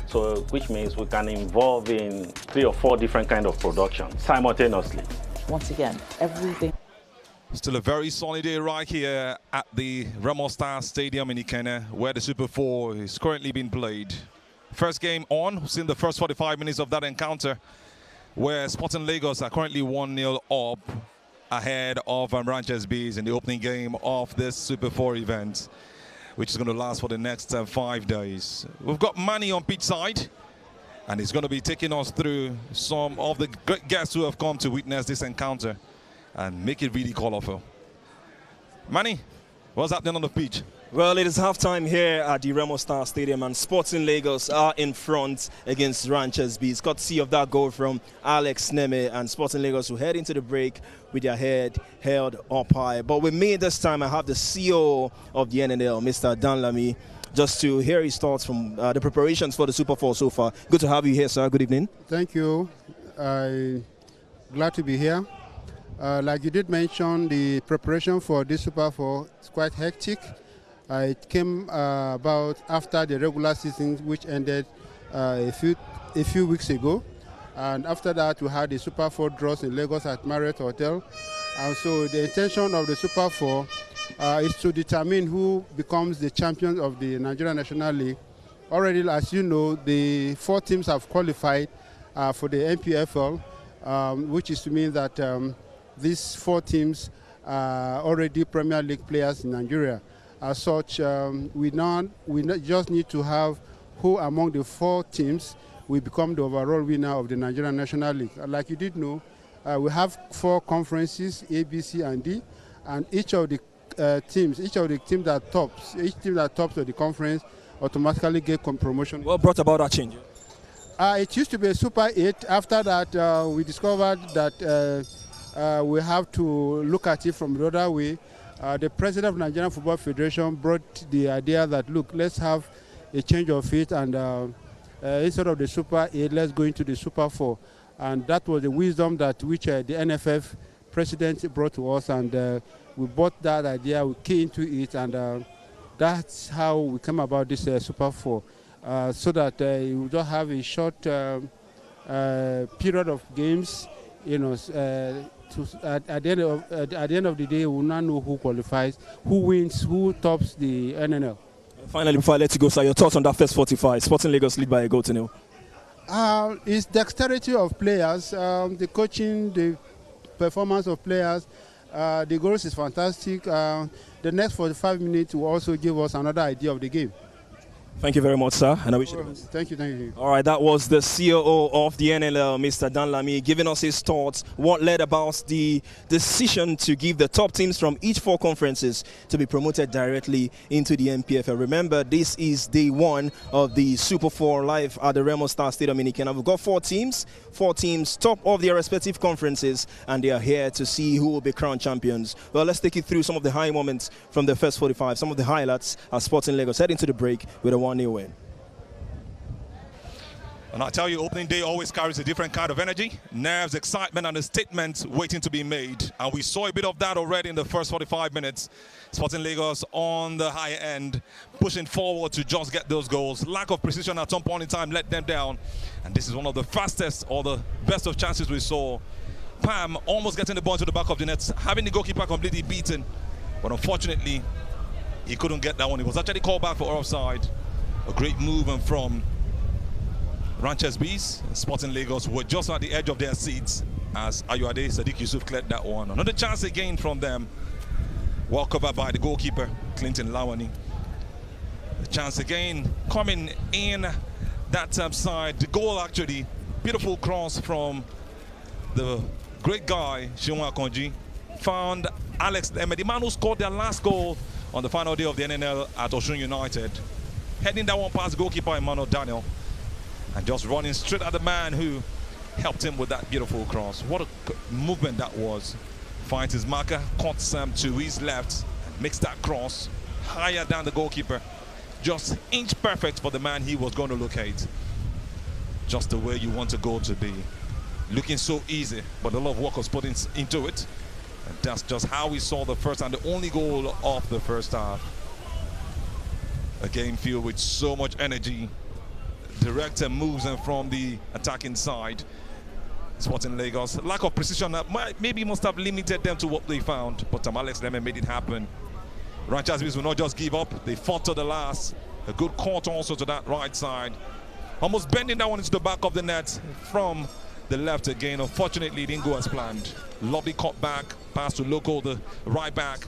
so which means we can involve in 3 or 4 different kind of production simultaneously. Once again, everything. Still a very sunny day right here at the Remo Star Stadium in Ikenne, where the Super 4 is currently being played. First game on, we've seen the first 45 minutes of that encounter, where Sporting Lagos are currently 1-0 up ahead of Ranchers Bees in the opening game of this Super 4 event, which is going to last for the next 5 days. We've got Manny on pitch side, and he's going to be taking us through some of the great guests who have come to witness this encounter and make it really colorful. Manny, what's happening on the pitch? Well, it is halftime here at the Remo Star Stadium, and Sporting Lagos are in front against Ranchers Bees. Courtesy of that goal from Alex Neme, and Sporting Lagos will head into the break with their head held up high. But with me this time, I have the CEO of the NNL, Mr. Dan Lamy, just to hear his thoughts from the preparations for the Super 4 so far. Good to have you here, sir. Good evening. Thank you. I'm glad to be here. Like you did mention, the preparation for this Super 4 is quite hectic. It came about after the regular season, which ended a few weeks ago. And after that, we had the Super 4 draws in Lagos at Marriott Hotel. And so the intention of the Super 4 is to determine who becomes the champion of the Nigerian National League. Already, as you know, the 4 teams have qualified for the NPFL, which is to mean that these 4 teams are already Premier League players in Nigeria. As such, we just need to have who among the 4 teams will become the overall winner of the Nigerian National League. Like you did know, we have 4 conferences, A, B, C, and D, and each of the teams that tops of the conference automatically get promotion. What brought about that change? It used to be a Super 8. After that, we discovered that we have to look at it from the other way. The president of Nigerian Football Federation brought the idea that, look, let's have a change of it, and instead of the Super 8, let's go into the Super 4. And that was the wisdom that which the NFF president brought to us, and we bought that idea, we came into it, and that's how we came about this Super 4, so that you don't have a short period of games, you know. At the end of the day, we will not know who qualifies, who wins, who tops the NNL. Finally, before I let you go, sir, your thoughts on that first 45. Sporting Lagos lead by a goal to nil. It's dexterity of players, the coaching, the performance of players. The goals is fantastic. The next 45 minutes will also give us another idea of the game. Thank you very much, sir, and I wish you the best. Thank you. All right, that was the COO of the NNL, Mr. Dan Lamy, giving us his thoughts, what led about the decision to give the top teams from each 4 conferences to be promoted directly into the NPFL. Remember, this is day 1 of the Super 4 live at the Remo Star Stadium in Ikenne. We've got 4 teams, top of their respective conferences, and they are here to see who will be crowned champions. Well, let's take you through some of the high moments from the first 45, some of the highlights as Sporting Lagos head into the break with a 1-0 win. And I tell you, opening day always carries a different kind of energy, nerves, excitement, and a statement waiting to be made. And we saw a bit of that already in the first 45 minutes. Sporting Lagos on the high end, pushing forward to just get those goals. Lack of precision at some point in time let them down. And this is one of the fastest or the best of chances we saw. Pam almost getting the ball to the back of the net, having the goalkeeper completely beaten. But unfortunately, he couldn't get that one. It was actually called back for offside. A great movement from Ranchers Bees. Sporting Lagos were just at the edge of their seats as Ayuade Sadiq Yusuf cleared that one. Another chance again from them. Well covered by the goalkeeper, Clinton Lawani. The chance again coming in that side. The goal actually, beautiful cross from the great guy, Shinwa Konji. Found Alex Eme, the man who scored their last goal on the final day of the NNL at Osun United. Heading that one past goalkeeper Emmanuel Daniel. And just running straight at the man who helped him with that beautiful cross. What a movement that was. Finds his marker, cuts to his left, makes that cross higher than the goalkeeper. just inch perfect for the man he was going to locate. Just the way you want a goal to be. Looking so easy, but a lot of work was put into it. And that's just how we saw the first and the only goal of the first half. A game filled with so much energy. Direct moves and from the attacking side. Sporting Lagos, lack of precision that maybe must have limited them to what they found, but Alex Lemon made it happen. Ranchers Bees will not just give up, they fought to the last. A good cut also to that right side. Almost bending that one into the back of the net from the left again. Unfortunately, it didn't go as planned. Lovely cut back, pass to Loco, the right back,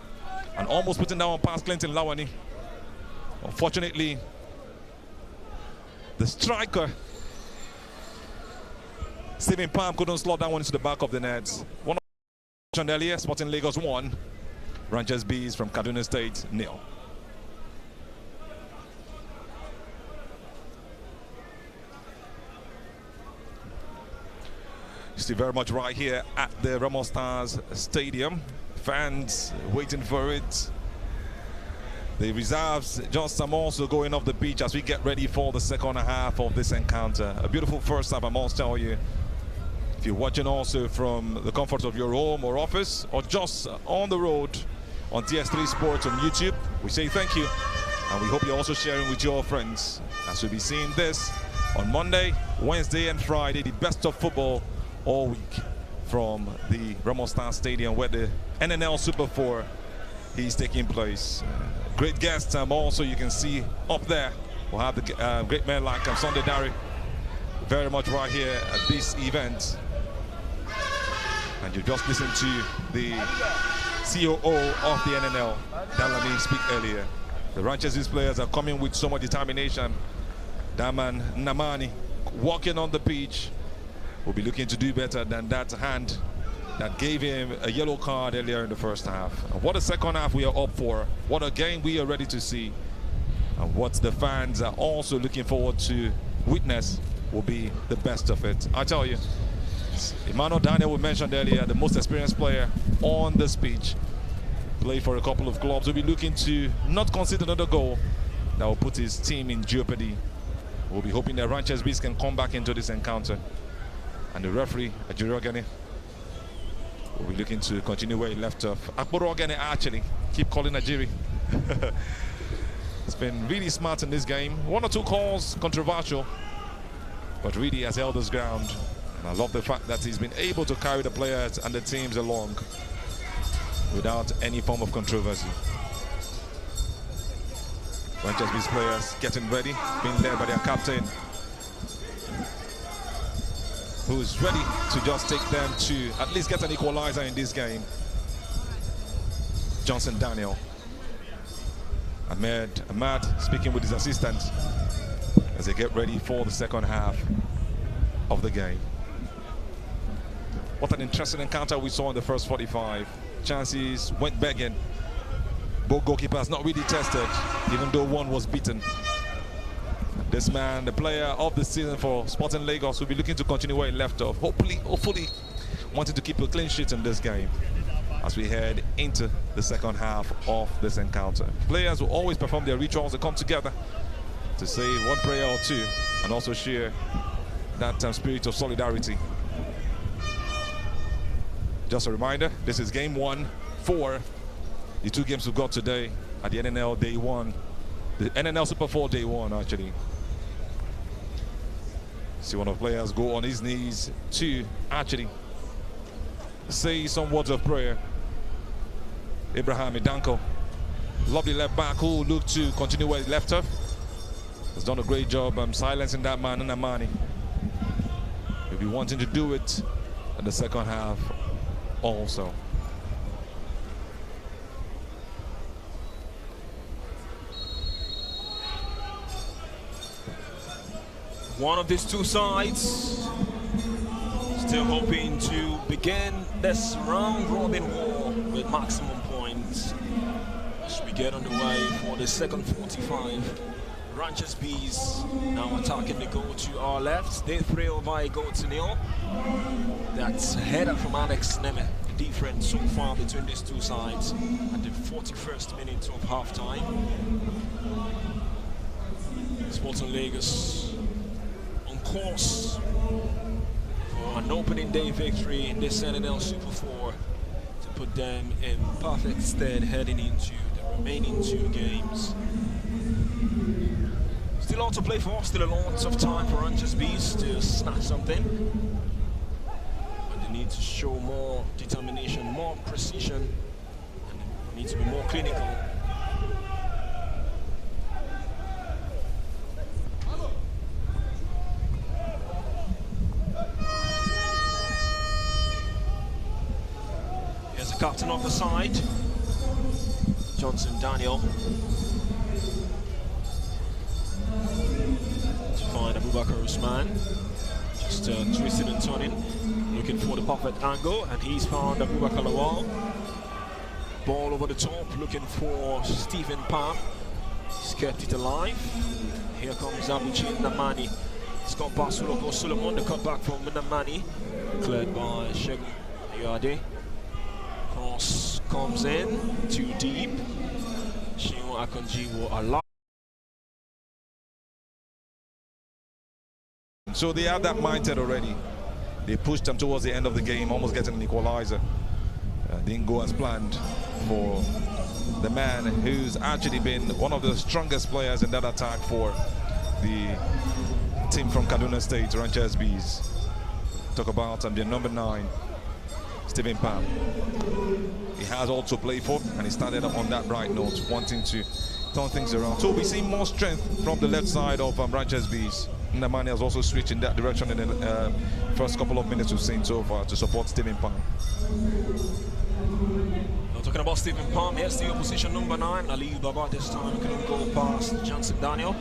and almost putting that one past Clinton Lawani. Unfortunately, the striker, Stephen Palm, couldn't slot that one into the back of the net. One of earlier, Sporting Lagos 1, Ranchers Bees from Kaduna State 0. Still very much right here at the Ramos Stars Stadium. Fans waiting for it. The reserves just also going off the beach as we get ready for the second half of this encounter. A beautiful first half, I must tell you. If you're watching also from the comfort of your home or office or just on the road on TS3 Sports on YouTube, we say thank you. And we hope you're also sharing with your friends as we'll be seeing this on Monday, Wednesday and Friday, the best of football all week from the Ramos Stars Stadium where the NNL Super 4 is taking place. Great guests also you can see up there. We'll have the great men like Sunday Dari very much right here at this event. And you just listened to the COO of the NNL, Dalami, speak earlier. The Ranchers' players are coming with so much determination. Daman Namani walking on the pitch will be looking to do better than that hand that gave him a yellow card earlier in the first half. And what a second half we are up for. What a game we are ready to see. And what the fans are also looking forward to witness will be the best of it. I tell you, Emmanuel Daniel, we mentioned earlier, the most experienced player on this pitch. Played for a couple of clubs. Will be looking to not concede another goal that will put his team in jeopardy. We'll be hoping that Ranchers Bees can come back into this encounter. And the referee, Ajuri Ogene, will be looking to continue where he left off. Akboro Ogene, actually, keep calling Ajiri. It's been really smart in this game. One or two calls, controversial, but really has held his ground. And I love the fact that he's been able to carry the players and the teams along without any form of controversy. Ranchers Bees players getting ready, being led by their captain, who's ready to just take them to at least get an equalizer in this game. Johnson Daniel. Ahmad speaking with his assistant as they get ready for the second half of the game. What an interesting encounter we saw in the first 45. Chances went begging. Both goalkeepers not really tested, even though one was beaten. This man, the player of the season for Sporting Lagos, will be looking to continue where he left off. Hopefully wanting to keep a clean sheet in this game as we head into the second half of this encounter. Players will always perform their rituals. They come together to say one prayer or two and also share that spirit of solidarity. Just a reminder, this is game 1 for the 2 games we've got today at the NNL Day 1. The NNL Super 4 Day 1, actually. See one of the players go on his knees to actually say some words of prayer. Abraham Idanko, lovely left back who looked to continue where he left off. Has done a great job silencing that man, Namani. He'll be wanting to do it in the second half also. One of these two sides still hoping to begin this round-robin war with maximum points as we get underway for the second 45. Ranchers Bees now attacking the goal to our left. They trail by a goal to nil. That's a header from Alex Neme. The difference so far between these two sides at the 41st minute of half-time. Sporting Lagos on course for an opening day victory in this NNL Super 4 to put them in perfect stead heading into the remaining 2 games. Still a lot to play for, still a lot of time for Rangers Bees to snatch something. But they need to show more determination, more precision, and they need to be more clinical. Here's the captain of the side, Johnson Daniel. To find Abubakar Usman, just twisting and turning, looking for the perfect angle, and he's found Abubakar Lawal. Ball over the top, looking for Stephen Palm. He's kept it alive. Here comes Abuchi Namani. It's got Basuloko Solomon, the cutback from Namani, cleared by Shegun Yade. Cross comes in, too deep. Shinwo Akonji will allow. So they have that mindset already. They pushed them towards the end of the game, almost getting an equalizer. Didn't go as planned for the man who's actually been one of the strongest players in that attack for the team from Kaduna State, Rangers Bees. Talk about their number 9, Stephen Palm. He has all to play for, and he started on that right note, wanting to turn things around. So we see more strength from the left side of Rangers Bees. Namani has also switched in that direction in the first couple of minutes we've seen so far to support Stephen Palm. Now talking about Stephen Palm, here's the opposition number 9, Ali Baba. This time couldn't go past Johnson Daniel.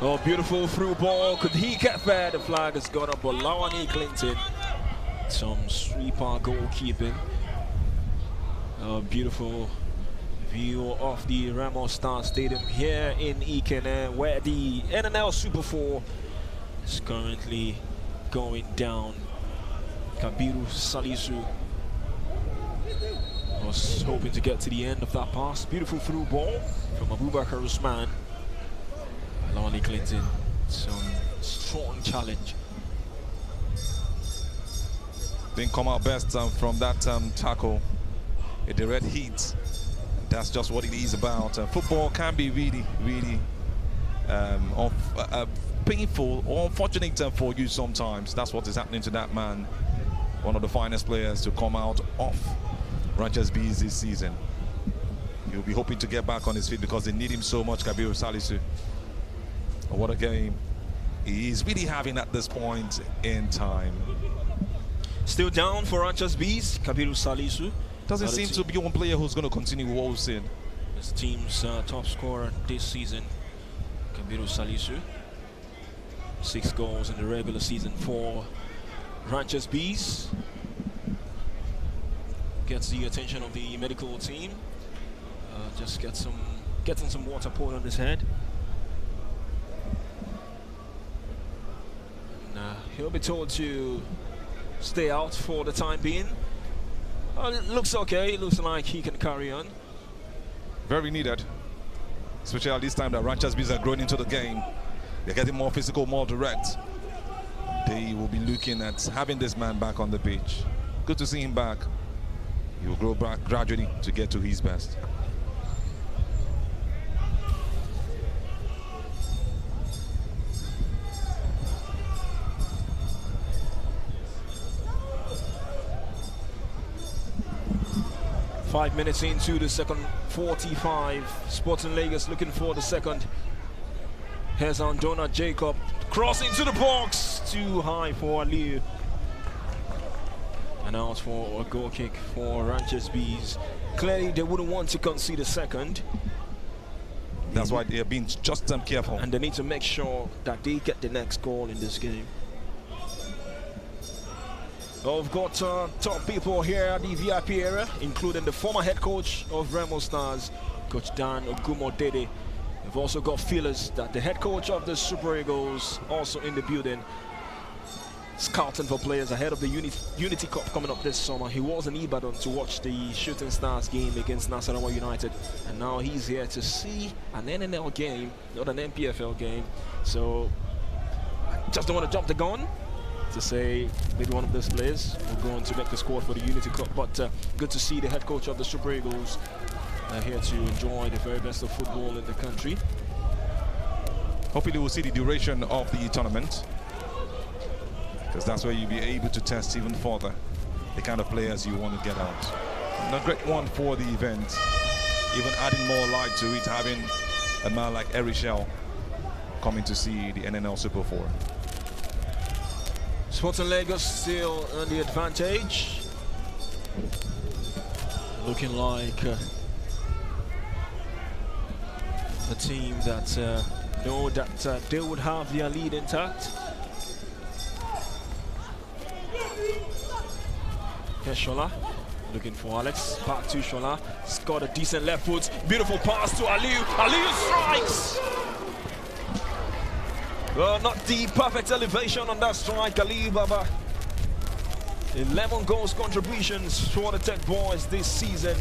Oh, beautiful through ball. Could he get there? The flag has gone up, but Lawani Clinton, some sweeper goalkeeping. Beautiful view of the Ramos Star Stadium here in Ikene, where the NNL Super 4 is currently going down. Kabiru Salisu was hoping to get to the end of that pass. Beautiful through ball from Abubakar Usman. Lawani Clinton, some strong challenge. Didn't come out best from that tackle. A direct hit. That's just what it is about. Football can be really, really painful or unfortunate for you sometimes. That's what is happening to that man. One of the finest players to come out of Rangers Bees this season. He'll be hoping to get back on his feet because they need him so much, Kabiru Salisu. What a game he's really having at this point in time. Still down for Rangers Bees, Kabiru Salisu. Doesn't seem to be one player who's going to continue waltzing. This team's top scorer this season, Kabiru Salisu. 6 goals in the regular season for Rangers Bees. Gets the attention of the medical team. Just getting some water poured on his head. And, he'll be told to stay out for the time being. It looks okay. It looks like he can carry on. Very needed, especially at this time that Rangers Bees are growing into the game. They're getting more physical, more direct. They will be looking at having this man back on the pitch. Good to see him back. He will grow back gradually to get to his best. Five minutes into the second 45. Sporting Lagos looking for the second. Here's Andona Jacob. Crossing to the box. Too high for Aliu. And out for a goal kick for Rangers Bees. Clearly they wouldn't want to concede a second. That's why they're being just careful. And they need to make sure that they get the next goal in this game. Well, we've got top people here at the VIP area, including the former head coach of Remo Stars, Coach Dan Ogumodede. We've also got feelers that the head coach of the Super Eagles also in the building. scouting for players ahead of the Unity Cup coming up this summer. He was in Ibadan to watch the Shooting Stars game against Nasarawa United, and now he's here to see an NNL game, not an NPFL game. So I just don't want to jump the gun to say maybe one of those players will go on to make the squad for the Unity Cup, but good to see the head coach of the Super Eagles here to enjoy the very best of football in the country. Hopefully we'll see the duration of the tournament, because that's where you'll be able to test even further the kind of players you want to get out. And a great one for the event, even adding more light to it, having a man like Erichel coming to see the NNL Super 4. Sporting Lagos still on the advantage. Looking like a team that know that they would have their lead intact. Here's Shola, looking for Alex, back to Shola, scored a decent left foot, beautiful pass to Aliu, Aliu strikes! Well, not the perfect elevation on that strike, Aliu Baba. 11 goals contributions for the Tech Boys this season.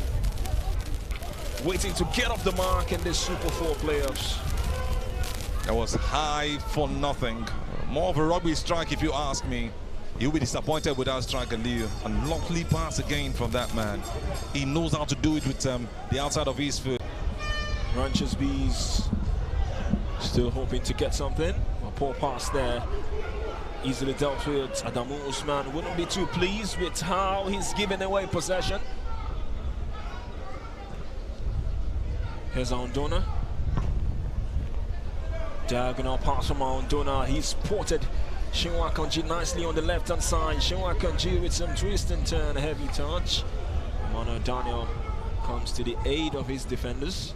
Waiting to get off the mark in this Super 4 playoffs. That was high for nothing. More of a rugby strike if you ask me. You'll be disappointed with that strike, Aliu. And lovely pass again from that man. He knows how to do it with the outside of his foot. Ranchers Bees still hoping to get something. A poor pass there. Easily dealt with. Adamu Usman wouldn't be too pleased with how he's giving away possession. Here's Ondona. Diagonal pass from Ondona. He's spotted Shinwa Kanji nicely on the left-hand side. Shinwa Kanji with some twist and turn, heavy touch. Mano Daniel comes to the aid of his defenders.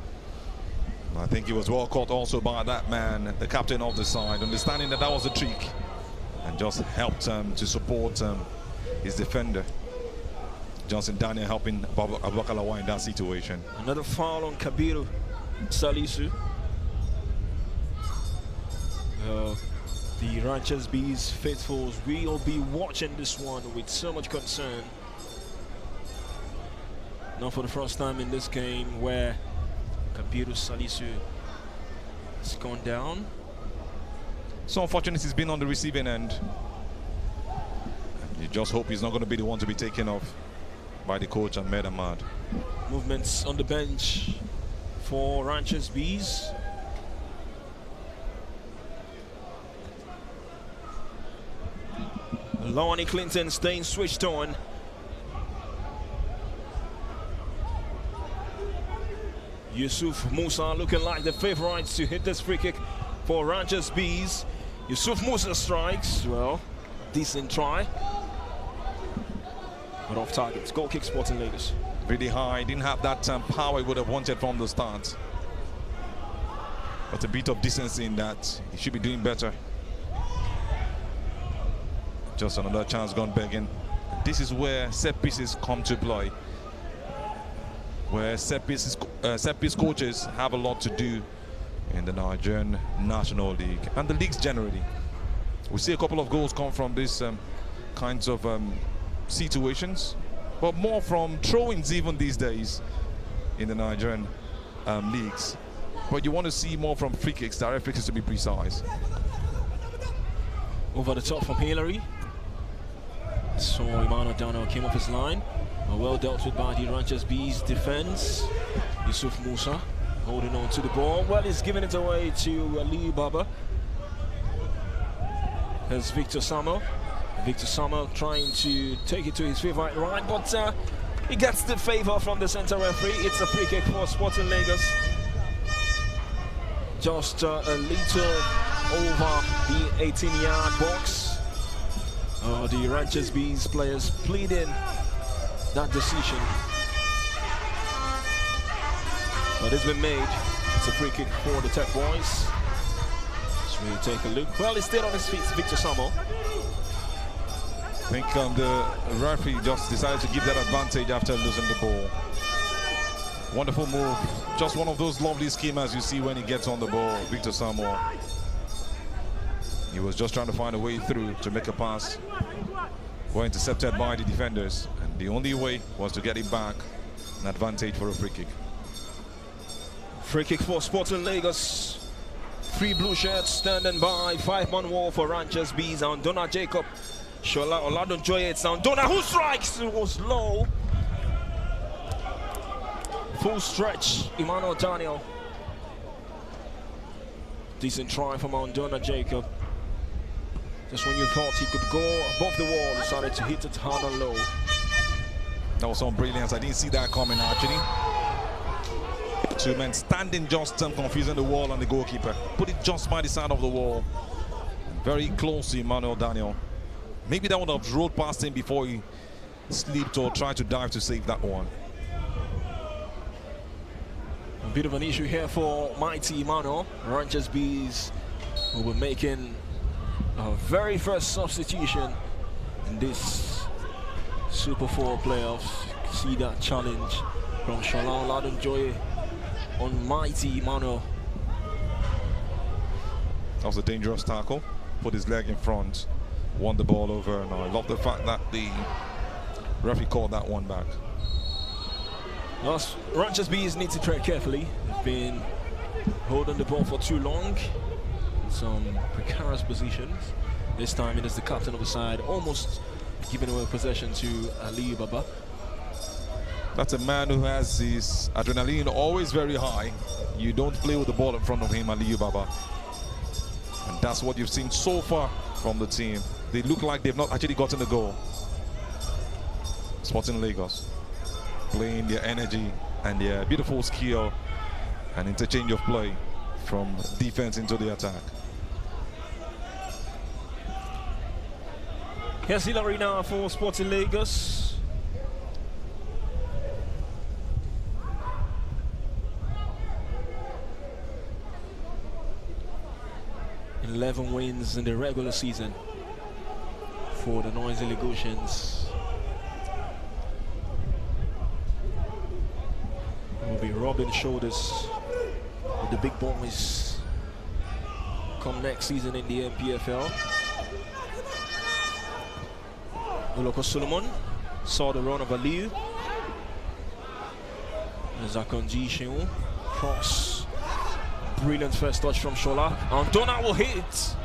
I think he was well caught also by that man, the captain of the side, understanding that that was a trick, and just helped to support his defender. Johnson Daniel helping Abubakar Lawal in that situation. Another foul on Kabiru Salisu. The Ranchers Bees faithfuls will be watching this one with so much concern. Not for the first time in this game where Kabiru Salisu has gone down. So unfortunate he's been on the receiving end. You just hope he's not going to be the one to be taken off by the coach and made mad. Movements on the bench for Ranchers Bees. Lonnie Clinton staying switched on. Yusuf Musa looking like the favourites to hit this free kick for Ranchers Bees. Yusuf Musa strikes, well, decent try. But off target. Goal kick, Sporting Lagos. Really high, didn't have that power he would have wanted from the start. But a bit of decency in that. He should be doing better. Just another chance gone begging. This is where set pieces come to play. Where set piece coaches have a lot to do in the Nigerian National League and the leagues generally. We see a couple of goals come from these kinds of situations, but more from throw-ins even these days in the Nigerian leagues. But you want to see more from free kicks, direct free kicks to be precise. Over the top from Hillary. So Emmanuel Dano came off his line. Well dealt with by the Ranchers Bees defense. Yusuf Musa holding on to the ball. Well, he's giving it away to Ali Baba. There's Victor Samuel. Victor Samuel trying to take it to his favourite right, but he gets the favour from the centre referee. It's a free kick for Sporting Lagos. Just a little over the 18-yard box. The Ranchers Bees players pleading that decision. But it's been made. It's a free kick for the Tech Boys. So we take a look. Well, he stayed on his feet, Victor Samuel. I think the referee just decided to give that advantage after losing the ball. Wonderful move. Just one of those lovely schemas you see when he gets on the ball, Victor Samuel. He was just trying to find a way through to make a pass. Were intercepted by the defenders, and the only way was to get it back. An advantage for a free kick. Free kick for Sporting Lagos. 3 blue shirts standing by. 5-man wall for Ranchers Bees. Andona Jacob. Shola Oladunjoye. It's Andona who strikes. It was low. Full stretch. Emmanuel Daniel. Decent try from Andona Jacob. Just when you thought he could go above the wall, decided to hit it hard and low. That was some brilliance. I didn't see that coming, actually. 2 men standing just confusing the wall and the goalkeeper. Put it just by the side of the wall. Very close to Emmanuel Daniel. Maybe that would have rolled past him before he slipped or tried to dive to save that one. A bit of an issue here for mighty Emmanuel. Ranchers Bees will be making our very first substitution in this Super 4 playoffs. See that challenge from Shola Oladunjoye on mighty Emmanuel. That was a dangerous tackle. Put his leg in front, won the ball over, and I love the fact that the referee called that one back. Ranchers Bees need to tread carefully. They've been holding the ball for too long in some precarious positions. This time it is the captain of the side, almost giving away possession to Aliyu Baba. That's a man who has his adrenaline always very high. You don't play with the ball in front of him, Aliyu Baba. And that's what you've seen so far from the team. They look like they've not actually gotten the goal. Sporting Lagos playing their energy and their beautiful skill and interchange of play from defense into the attack. Here's Hillary now for Sporting Lagos. In 11 wins in the regular season for the Noisy Lagosians. Will be rubbing shoulders with the big boys come next season in the MPFL. Oloko Solomon saw the run of Aliyu. Zakonji Shehu cross. Brilliant first touch from Shola. Andona will hit.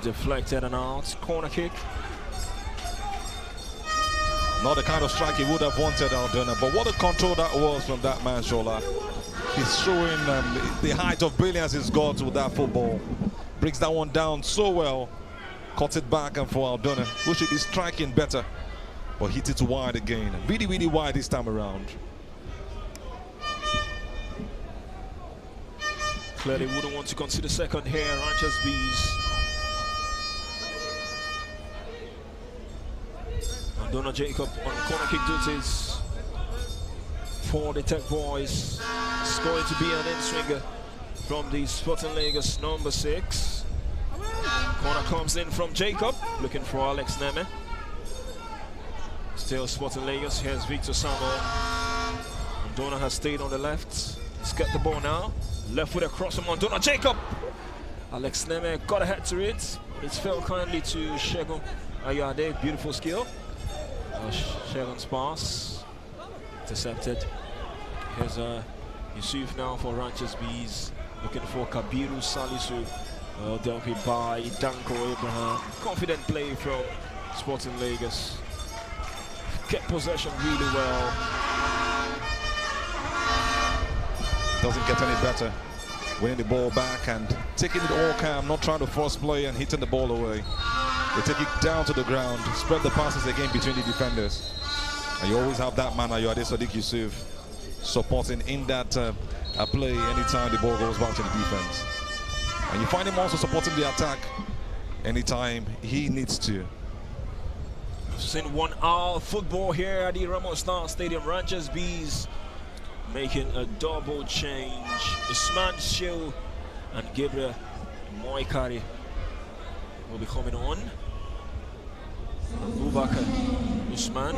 Deflected and out. Corner kick. Not the kind of strike he would have wanted, Aldona, but what a control that was from that man, Shola. He's showing the height of brilliance he's got with that football. Brings that one down so well. Cuts it back and for Aldona, who should be striking better, but hit it wide again. Really, really wide this time around. Clearly wouldn't want to consider second here, Ranchers Bees. Andona Jacob on corner kick duties for the Tech Boys. It's going to be an in-swinger from the Sporting Lagos number 6. Corner comes in from Jacob, looking for Alex Neme. Still Sporting Lagos, here's Victor Samuel. Andona has stayed on the left. He's got the ball now. Left with a cross from Andona Jacob. Alex Neme got a head to it. It fell kindly to Shegun Ayade, beautiful skill. Shegun's pass, intercepted. Here's Yusuf now for Ranchers Bees, looking for Kabiru Salisu. Well dealt with by Danko Abraham. Confident play from Sporting Lagos. Kept possession really well. Doesn't get any better. Winning the ball back and taking it all calm, not trying to force play and hitting the ball away. They take it down to the ground, spread the passes again between the defenders. And you always have that man, Ayode Sadiq Yusuf, supporting in that play anytime the ball goes back to the defense. And you find him also supporting the attack anytime he needs to. Seen 1 hour football here at the Ramos Star Stadium. Ranchers Bees making a double change. Usman Shehu and Gabriel Moikari will be coming on. Abubakar Usman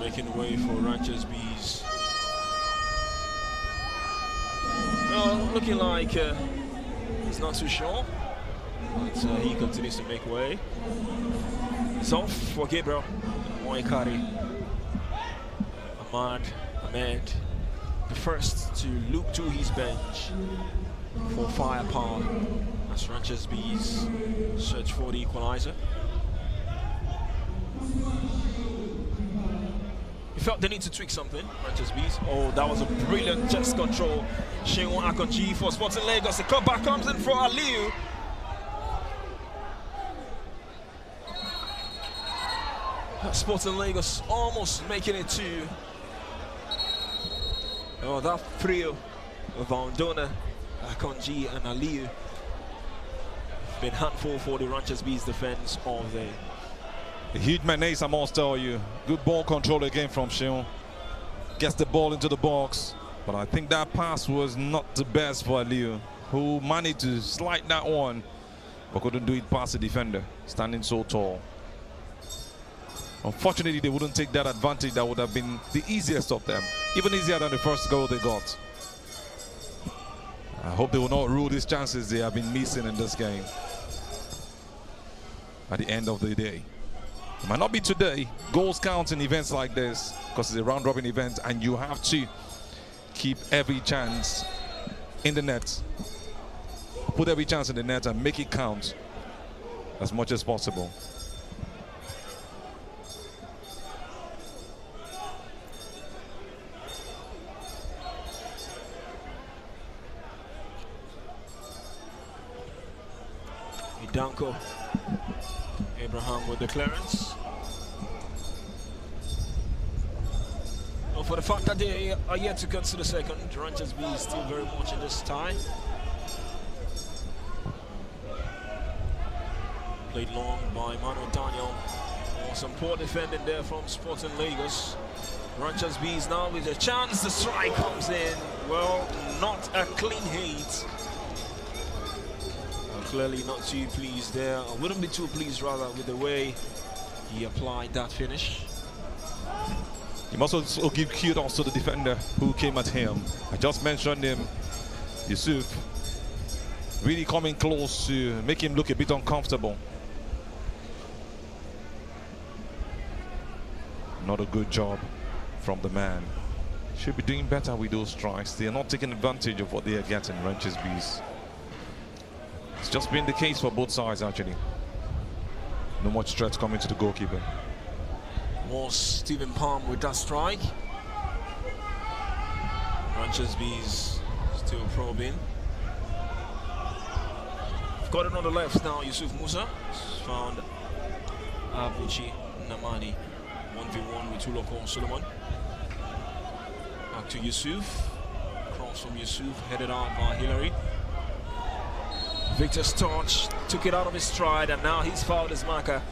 making way for Ranchers Bees. Well, looking like he's not too sure. But he continues to make way. It's off for Gabriel. Moikari. Ahmed, the first to look to his bench for firepower as Ranchers Bees search for the equalizer. He felt the need to tweak something, Ranchers Bees. Oh, that was a brilliant chest control. Sheon Akonji for Sporting Lagos. The cutback comes in for Aliu. Sporting Lagos almost making it to that trio of Andona, Akonji and Aliu. Been handful for the Ranchers Bees defense all day. A huge menace, I must tell you. Good ball control again from Sheon. Gets the ball into the box, but I think that pass was not the best for Aliu, who managed to slide that one, but couldn't do it past the defender, standing so tall. Unfortunately, they wouldn't take that advantage. That would have been the easiest of them, even easier than the first goal they got. I hope they will not rule these chances they have been missing in this game at the end of the day. It might not be today. Goals count in events like this because it's a round-robin event and you have to keep every chance in the net. Put every chance in the net and make it count as much as possible. Danko Abraham with the clearance. Well, for the fact that they are yet to get to the second, Ranchers B is still very much in this tie. Played long by Manu Daniel. Some poor defending there from Sporting Lagos. Ranchers B is now with a chance. The strike comes in. Well, not a clean hit. Clearly not too pleased there. I wouldn't be too pleased rather with the way he applied that finish. You must also give kudos to the defender who came at him. I just mentioned him, Yusuf, really coming close to make him look a bit uncomfortable. Not a good job from the man. Should be doing better with those strikes. They are not taking advantage of what they are getting, Ranchers Bees. It's just been the case for both sides, actually. No much threats coming to the goalkeeper. Was Stephen Palm with that strike. Ranchers Bees still probing. Got it on the left now, Yusuf Musa. Found Abuchi Namani. 1v1 with Tuloko Solomon. Back to Yusuf. Cross from Yusuf, headed out by Hillary. Victor Storch took it out of his stride and now he's fouled his marker.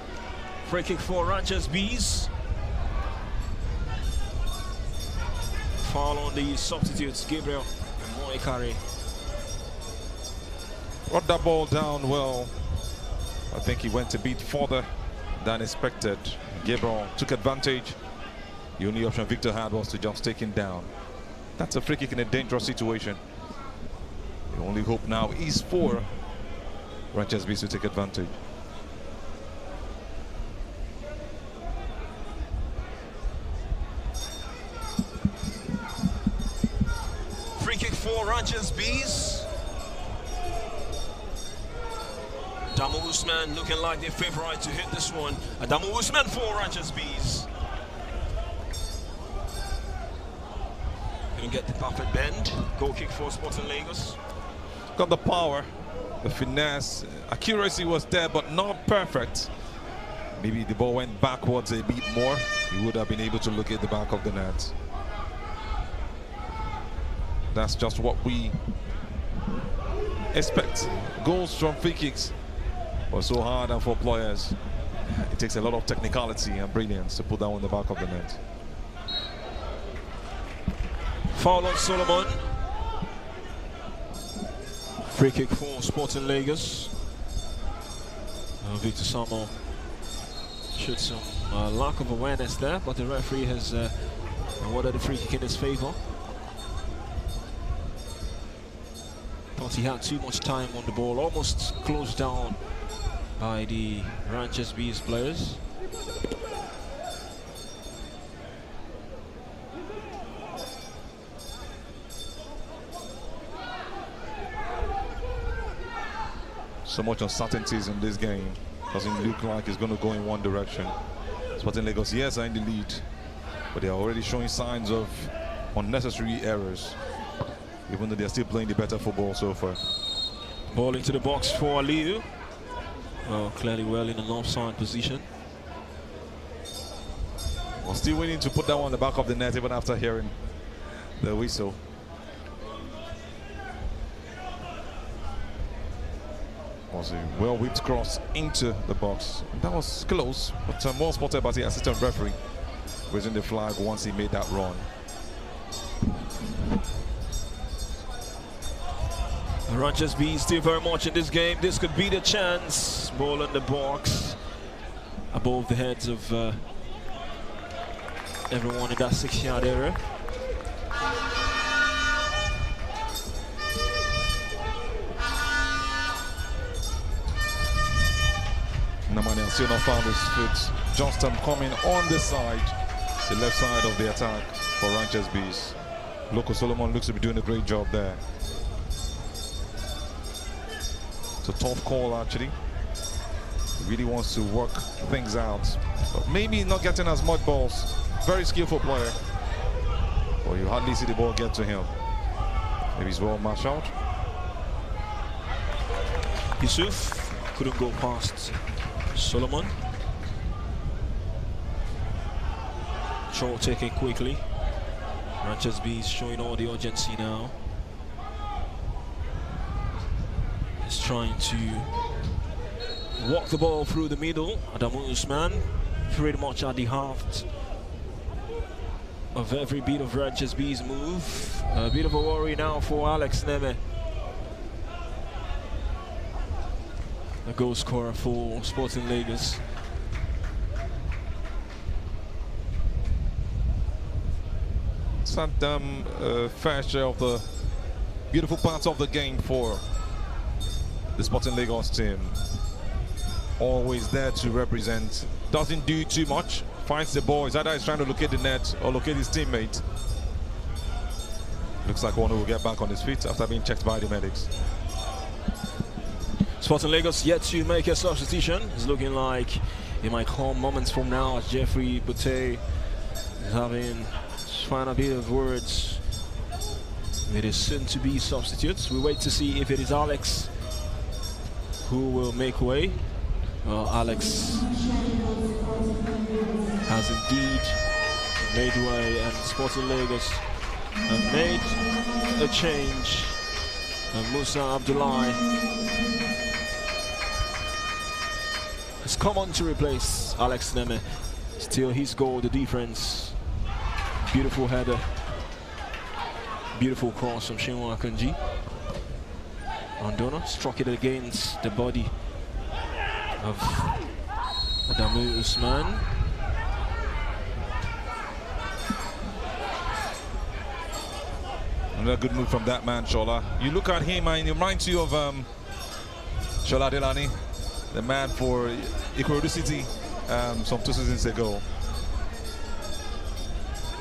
Free kick for Ranchers Bees. Foul on the substitutes, Gabriel and Moikari. Brought that ball down well. I think he went a bit further than expected. Gabriel took advantage. The only option Victor had was to just take him down. That's a free kick in a dangerous situation. The only hope now is for Ranchers Bees to take advantage. Free kick for Ranchers Bees. Adamu Usman looking like the favorite to hit this one. Adamu Usman for Ranchers Bees. Couldn't get the perfect bend. Goal kick for Sporting Lagos. Got the power, the finesse, accuracy was there, but not perfect. Maybe the ball went backwards a bit more. He would have been able to look at the back of the net. That's just what we expect. Goals from free kicks were so hard and for players. It takes a lot of technicality and brilliance to put that on the back of the net. Foul on Solomon. Free kick for Sporting Lagos. Victor Samo showed some lack of awareness there, but the referee has awarded the free kick in his favor. Thought he had too much time on the ball, almost closed down by the Ranchers Bees players. So much uncertainties in this game. Doesn't look like it's going to go in one direction. Sporting Lagos, yes, are in the lead, but they are already showing signs of unnecessary errors, even though they're still playing the better football so far. Ball into the box for Aliu. Well, clearly well in an offside position. Well, still waiting to put that one on the back of the net even after hearing the whistle. Was a well-whipped cross into the box. That was close, but well spotted by the assistant referee, raising the flag once he made that run. Ranchers B still very much in this game. This could be the chance. Ball in the box above the heads of everyone in that 6-yard area. Namani still not found his foot. Johnston coming on the side, the left side of the attack for Ranchers Bees. Loco Solomon looks to be doing a great job there. It's a tough call actually. He really wants to work things out, but maybe not getting as much balls. Very skillful player, but you hardly see the ball get to him. Maybe he's well marshaled. Yusuf couldn't go past Solomon. Short taken quickly. Ranchers B is showing all the urgency now. He's trying to walk the ball through the middle. Adamu Usman pretty much at the heart of every bit of Ranchers B's move. A bit of a worry now for Alex Neme, the goal scorer for Sporting Lagos. It's had fair share of the beautiful parts of the game for the Sporting Lagos team. Always there to represent. Doesn't do too much. Finds the ball. Either he's trying to locate the net or locate his teammate. Looks like one who will get back on his feet after being checked by the medics. Sporting Lagos yet to make a substitution. It's looking like it might come moments from now as Jeffrey Bute is having final bit of words with his soon-to-be substitutes. We wait to see if it is Alex who will make way. Well, Alex has indeed made way, and Sporting Lagos have made a change. And Musa Abdullahi has come on to replace Alex Neme. Still his goal, the difference. Beautiful header. Beautiful cross from Shinwa Akanji. Andona struck it against the body of Adamu Usman. Another good move from that man, Shola. You look at him and it reminds you of Shola Delani, the man for Ikorodu City some 2 seasons ago.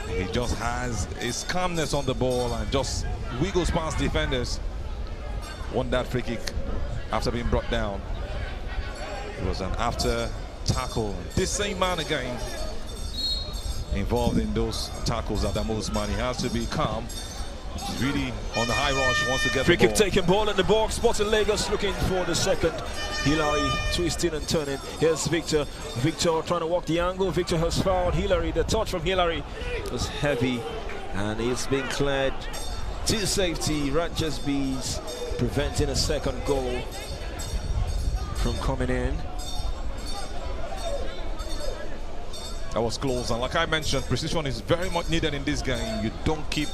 He just has his calmness on the ball and just wiggles past defenders. Won that free kick after being brought down. It was an after tackle. This same man again involved in those tackles at Adamu Usman. He has to be calm. He's really on the high rush, wants to get free the ball. Kick taken, ball in the box. Sporting Lagos looking for the second. Hilary twisting and turning. Here's Victor. Victor trying to walk the angle. Victor has fouled Hilary. The touch from Hilary was heavy and it's been cleared to safety. Ranchers Bees preventing a second goal from coming in. That was close, and like I mentioned, precision is very much needed in this game. You don't keep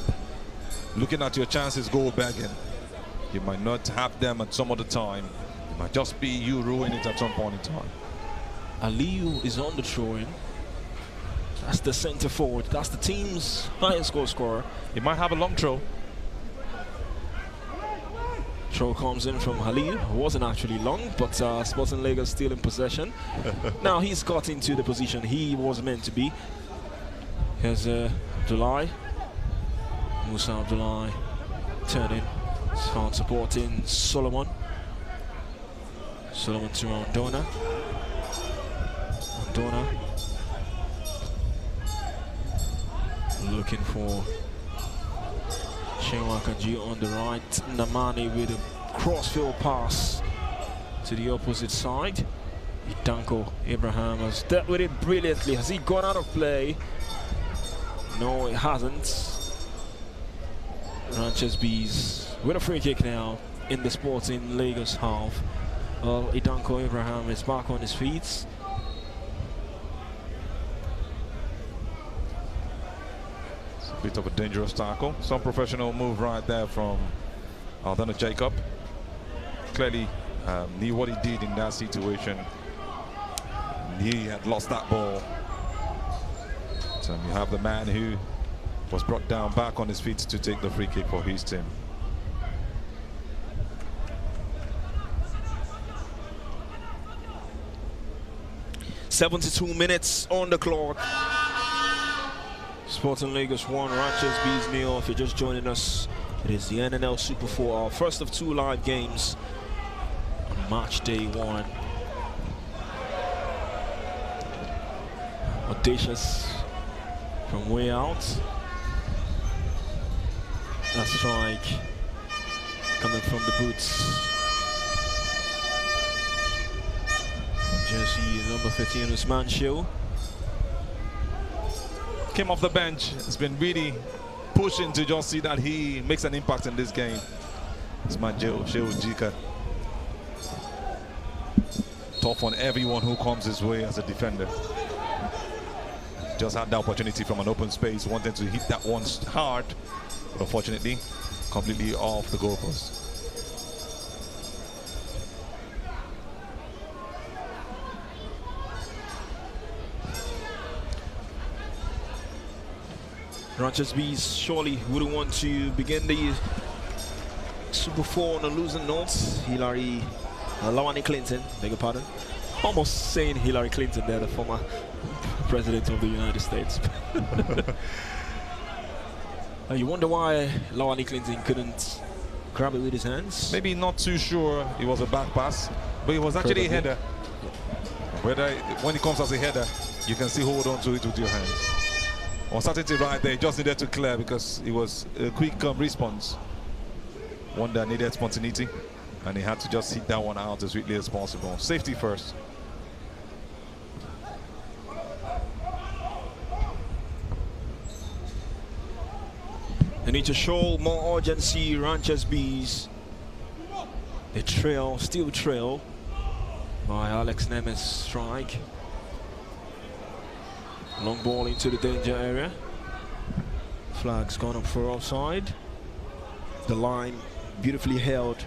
looking at your chances goal begging. You might not have them at some other time. It might just be you ruining it at some point in time. Aliu is on the throw-in. That's the centre forward. That's the team's highest goal scorer. He might have a long throw. Throw comes in from Halil. Wasn't actually long, but Sporting Lagos still in possession. Now he's got into the position he was meant to be. Here's Abdullahi. Musa Abdullahi turning. He's found supporting Solomon. Solomon to Andona. Andona looking for Shinwakanji on the right. Namani with a crossfield pass to the opposite side. Danko Abraham has dealt with it brilliantly. Has he gone out of play? No, it hasn't. Ranches Bees with a free kick now in the Sporting Lagos half. Well, Idanko Abraham is back on his feet. It's a bit of a dangerous tackle. Some professional move right there from Aldana Jacob. Clearly knew what he did in that situation. He had lost that ball. So you have the man who was brought down back on his feet to take the free kick for his team. .72 minutes on the clock. Sporting Lagos 1, Ranchers Bees 0. If you're just joining us, it is the NNL Super 4, our first of 2 live games on match day 1. Audacious from way out. That strike coming from the boots. Jersey number 13, Usman Shil. Came off the bench. It's been really pushing to just see that he makes an impact in this game. Usman Shil Jika. Tough on everyone who comes his way as a defender. Just had the opportunity from an open space, wanted to hit that one hard, but unfortunately, completely off the goalpost. Ranchers Bees surely wouldn't want to begin the Super 4 on a losing note. Lawani Clinton, beg your pardon. Almost saying Hillary Clinton there, the former president of the United States. You wonder why Lawani Clinton couldn't grab it with his hands? Maybe not too sure it was a back pass, but it was actually a header. When it comes as a header, you can still hold on to it with your hands. Uncertainty right there, just needed to clear because it was a quick response. One that needed spontaneity, and he had to just hit that one out as swiftly as possible. Safety first. They need to show more urgency, Ranchers Bees. They still trail by Alex Nemes' strike. Long ball into the danger area. Flag's gone up for offside. The line beautifully held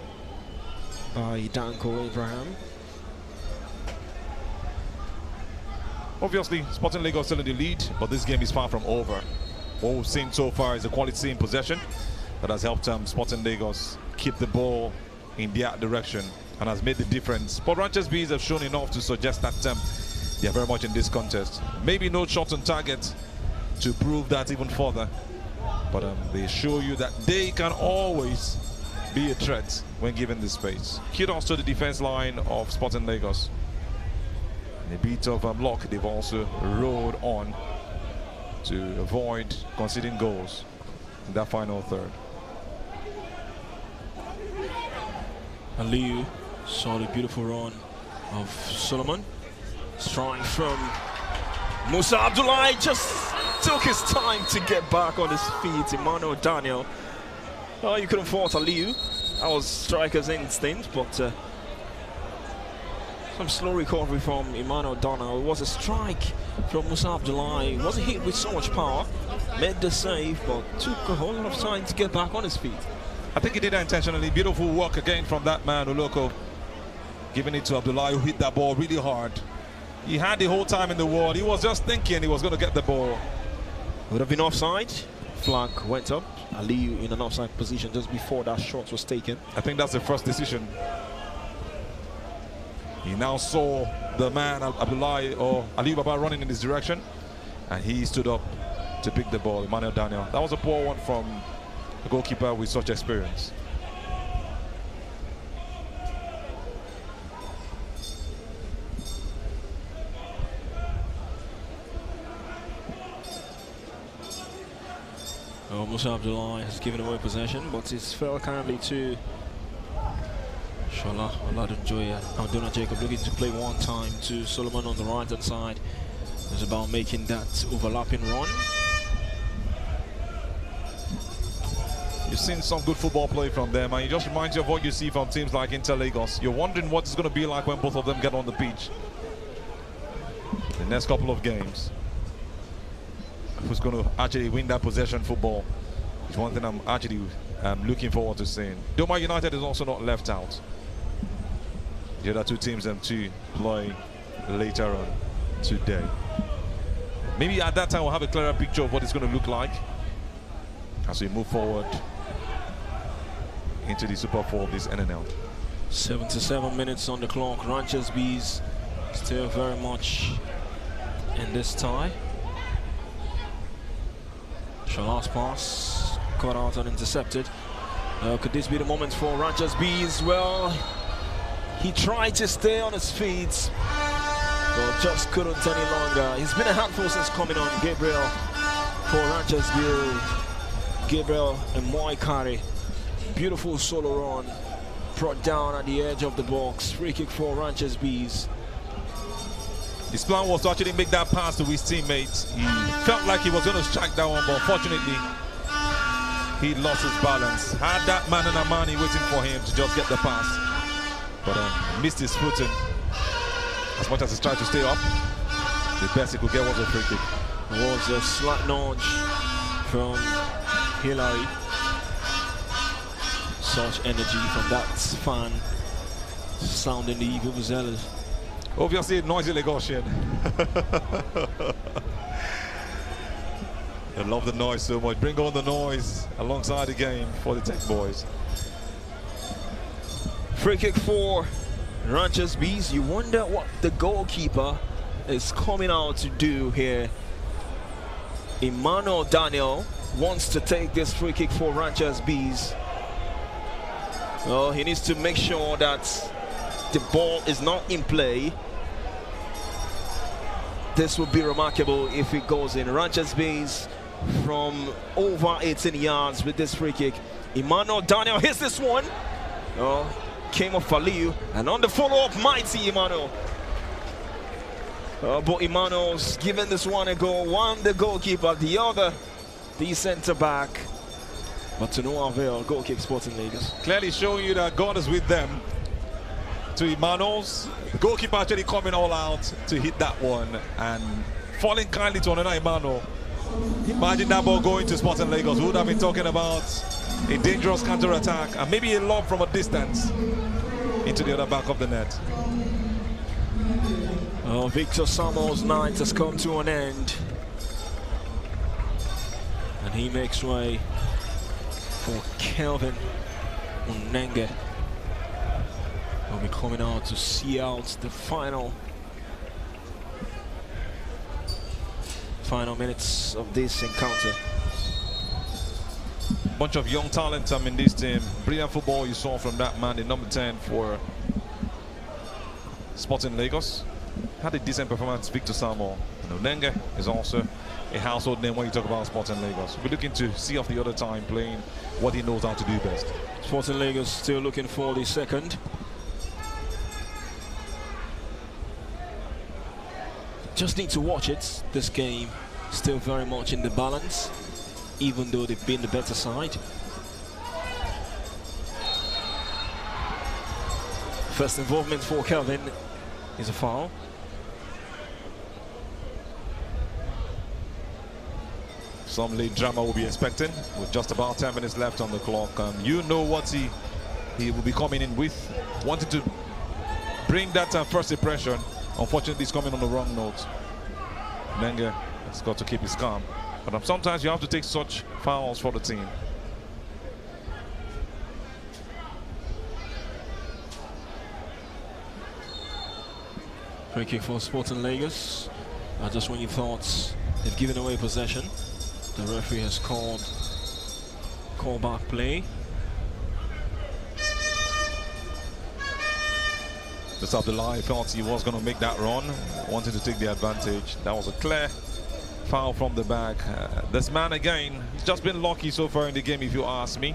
by Danko Abraham. Obviously, Sporting Lagos still in the lead, but this game is far from over. What we've seen so far is a quality in possession that has helped Sporting Lagos keep the ball in their direction and has made the difference. But Ranchers Bees have shown enough to suggest that they are very much in this contest. Maybe no shots on target to prove that even further, but they show you that they can always be a threat when given the space. Kudos to the defense line of Sporting Lagos. In a bit of luck, they've also rode on to avoid conceding goals in that final third. Aliyu saw the beautiful run of Solomon. Strike from Musa Abdullahi, just took his time to get back on his feet. Emmanuel Daniel. Oh, you couldn't fault Aliyu. That was striker's instinct, but some slow recovery from Emmanuel Daniel. It was a strike from Musa Abdullahi. He wasn't hit with so much power. Made the save, but took a whole lot of time to get back on his feet. I think he did that intentionally. Beautiful work again from that man, Uloko. Giving it to Abdullahi, who hit that ball really hard. He had the whole time in the world. He was just thinking he was going to get the ball. Would have been offside. flag went up. Aliyu in an offside position just before that shot was taken. I think that's the first decision. He now saw the man, Abdullahi or Ali Baba, running in his direction, and he stood up to pick the ball, Emmanuel Daniel. That was a poor one from a goalkeeper with such experience. Musa Abdullahi has given away possession, but it's fell currently to Shola Oladunjoya. Abdullah Jacob looking to play one time to Solomon on the right hand side. It's about making that overlapping run. You've seen some good football play from them, and it just reminds you of what you see from teams like Inter Lagos. You're wondering what it's going to be like when both of them get on the pitch. The next couple of games, who's going to actually win that possession football is one thing I'm actually looking forward to seeing. Doma United is also not left out. The other two teams them to play later on today. Maybe at that time we'll have a clearer picture of what it's going to look like as we move forward into the Super 4 of this NNL. 77 minutes on the clock. Ranchers Bees still very much in this tie. Shala's pass caught out and intercepted. Could this be the moment for Ranchers Bees? Well, he tried to stay on his feet, but just couldn't any longer. He's been a handful since coming on. Gabriel for Ranchers Bees. Gabriel and Moikari. Beautiful solo run. Brought down at the edge of the box. Free kick for Ranchers Bees. His plan was to actually make that pass to his teammates. He felt like he was going to strike that one, but unfortunately, he lost his balance. Had that man and Amani waiting for him to just get the pass, but missed his footing. As much as he tried to stay up, the best he could get was a free kick. It was a slight nudge from Hillary. Such energy from that fan, sounding the evil Vuvuzelas. Obviously, noisy Lagosian. I love the noise so much. Bring on the noise alongside the game for the Tech Boys. Free kick for Ranchers Bees. You wonder what the goalkeeper is coming out to do here. Emmanuel Daniel wants to take this free kick for Ranchers Bees. Well, he needs to make sure that the ball is not in play. This would be remarkable if it goes in. Ranchers Bees from over 18 yards with this free kick. Emmanuel Daniel hits this one. Oh, came off Aliyu, and on the follow-up, mighty Emmanuel. But Emmanuel's given this one a go. One the goalkeeper, the other the centre-back. But to no avail, goal kick Sporting Lagos. Clearly showing you that God is with them. To Emmanuel's goalkeeper actually coming all out to hit that one and falling kindly to another Emmanuel. Imagine that ball going to Sporting Lagos. We would have been talking about a dangerous counter-attack and maybe a lob from a distance into the other back of the net. Oh, Victor Samuel's night has come to an end. And he makes way for Kelvin Unenge. Will be coming out to see out the final minutes of this encounter. Bunch of young talent in this team. Brilliant football you saw from that man, the number 10 for Sporting Lagos. Had a decent performance, Victor Samuel. Unenge is also a household name when you talk about Sporting Lagos. We're looking to see off the other time playing what he knows how to do best. Sporting Lagos still looking for the second. Just need to watch it. This game still very much in the balance, even though they've been the better side. First involvement for Kelvin is a foul. Some late drama will be expecting with just about 10 minutes left on the clock. You know what he will be coming in with, wanting to bring that first impression. Unfortunately, he's coming on the wrong note. Unenge has got to keep his calm. But sometimes you have to take such fouls for the team. Free kick for Sporting Lagos. Just when you thought they've given away possession, the referee has called back play. Just up the line, thought he was going to make that run, wanted to take the advantage. That was a clear foul from the back. This man again, he's just been lucky so far in the game, if you ask me.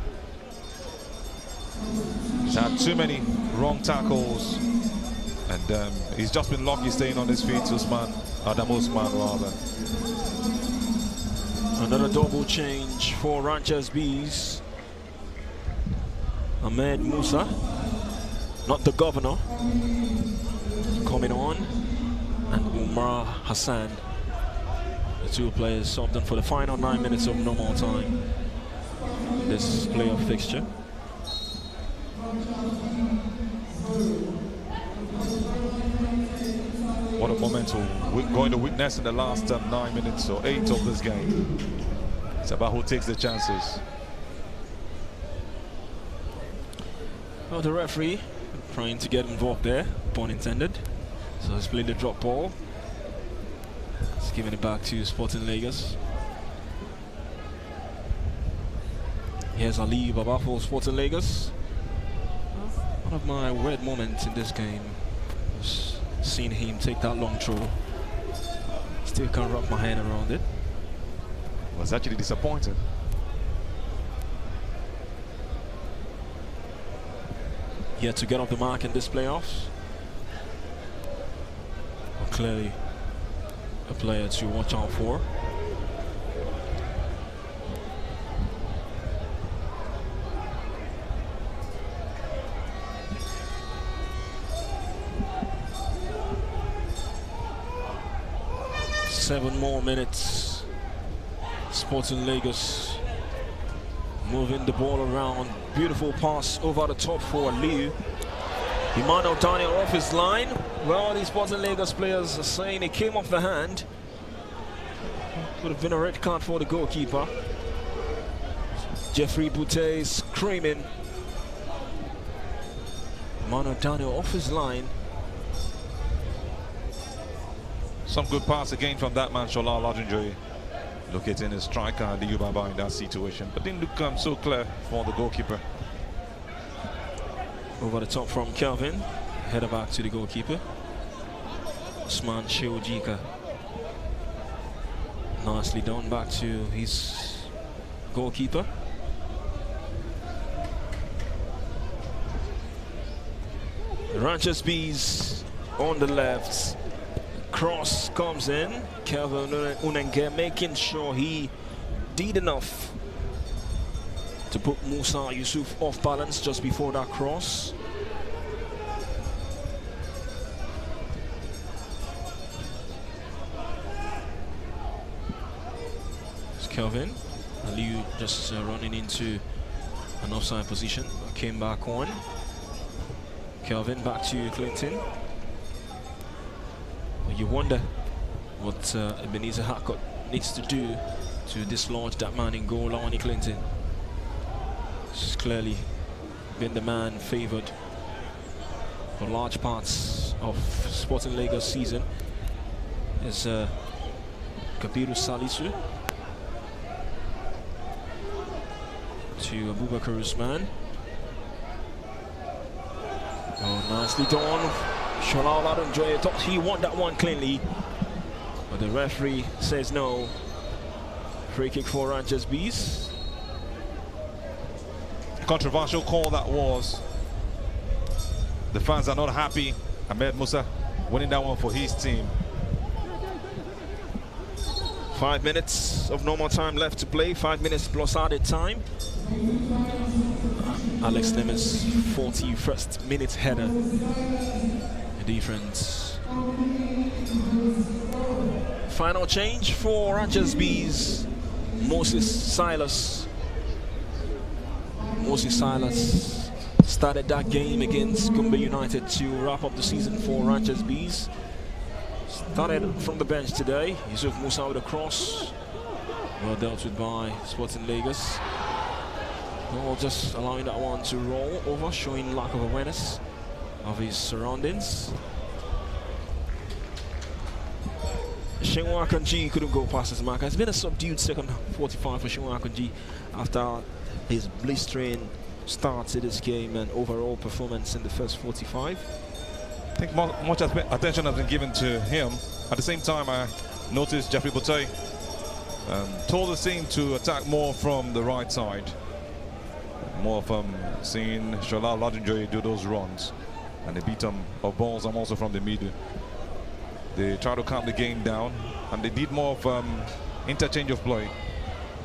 He's had too many wrong tackles, and he's just been lucky staying on his feet, Usman, Usman rather. Another double change for Ranchers Bees. Ahmed Musa, not the governor, coming on, and Umar Hassan. The two players subbed in for the final 9 minutes of normal time. This playoff fixture. What a moment we're going to witness in the last 9 minutes or 8 of this game. It's about who takes the chances. Well, the referee trying to get involved there, pun intended. So he's played the drop ball. He's giving it back to Sporting Lagos. Here's Ali Baba for Sporting Lagos. One of my weird moments in this game was seeing him take that long throw. Still can't wrap my head around it. Was actually disappointing. Yet to get off the mark in this playoffs. Well, clearly a player to watch out for. Seven more minutes. Sporting Lagos moving the ball around. Beautiful pass over the top for Liu. Emmanuel Daniel off his line. Well, these Sporting Lagos players are saying it came off the hand. Could have been a red card for the goalkeeper. Jeffrey Boutte screaming. Emmanuel Daniel off his line. Some good pass again from that man, Shola Olatunjoye. Locating his striker, Liu Baba, in that situation. But didn't look so clear for the goalkeeper. Over the top from Kelvin. Header back to the goalkeeper. Usman Sheojika. Nicely done back to his goalkeeper. The Ranchers Bees on the left. Cross comes in. Kelvin Unenge making sure he did enough to put Musa Yusuf off balance just before that cross. It's Kelvin. Aliu just running into an offside position. Came back on. Kelvin back to Clinton. You wonder what Ebenezer Harcourt needs to do to dislodge that man in goal, Lawani Clinton. He's clearly been the man favoured for large parts of Sporting Lagos season. Is Kabiru Salisu to Abubakar Usman. Oh, nicely done. Shola Olatunjoye thought he won that one cleanly, but the referee says no. Free kick for Ranchers Bees. Controversial call that was. The fans are not happy. Ahmed Musa winning that one for his team. 5 minutes of normal time left to play. 5 minutes plus added time. Alex Lemons' 41st minute header. The difference. Final change for Ranchers Bees. Moses Silas started that game against Gumbe United to wrap up the season for Ranchers Bees. Started from the bench today. Yusuf Musa with a cross. Well dealt with by Sporting Lagos. Well, just allowing that one to roll over, showing lack of awareness of his surroundings. Shenwa Akanji couldn't go past his marker. It's been a subdued second 45 for Shenwa Akanji after his blistering start to this game and overall performance in the first 45. I think much attention has been given to him. At the same time, I noticed Jeffrey Botey told the team to attack more from the right side. More from seeing Shola Ladunjoye do those runs. And they beat them of balls and also from the middle. They try to calm the game down, and they did more of interchange of play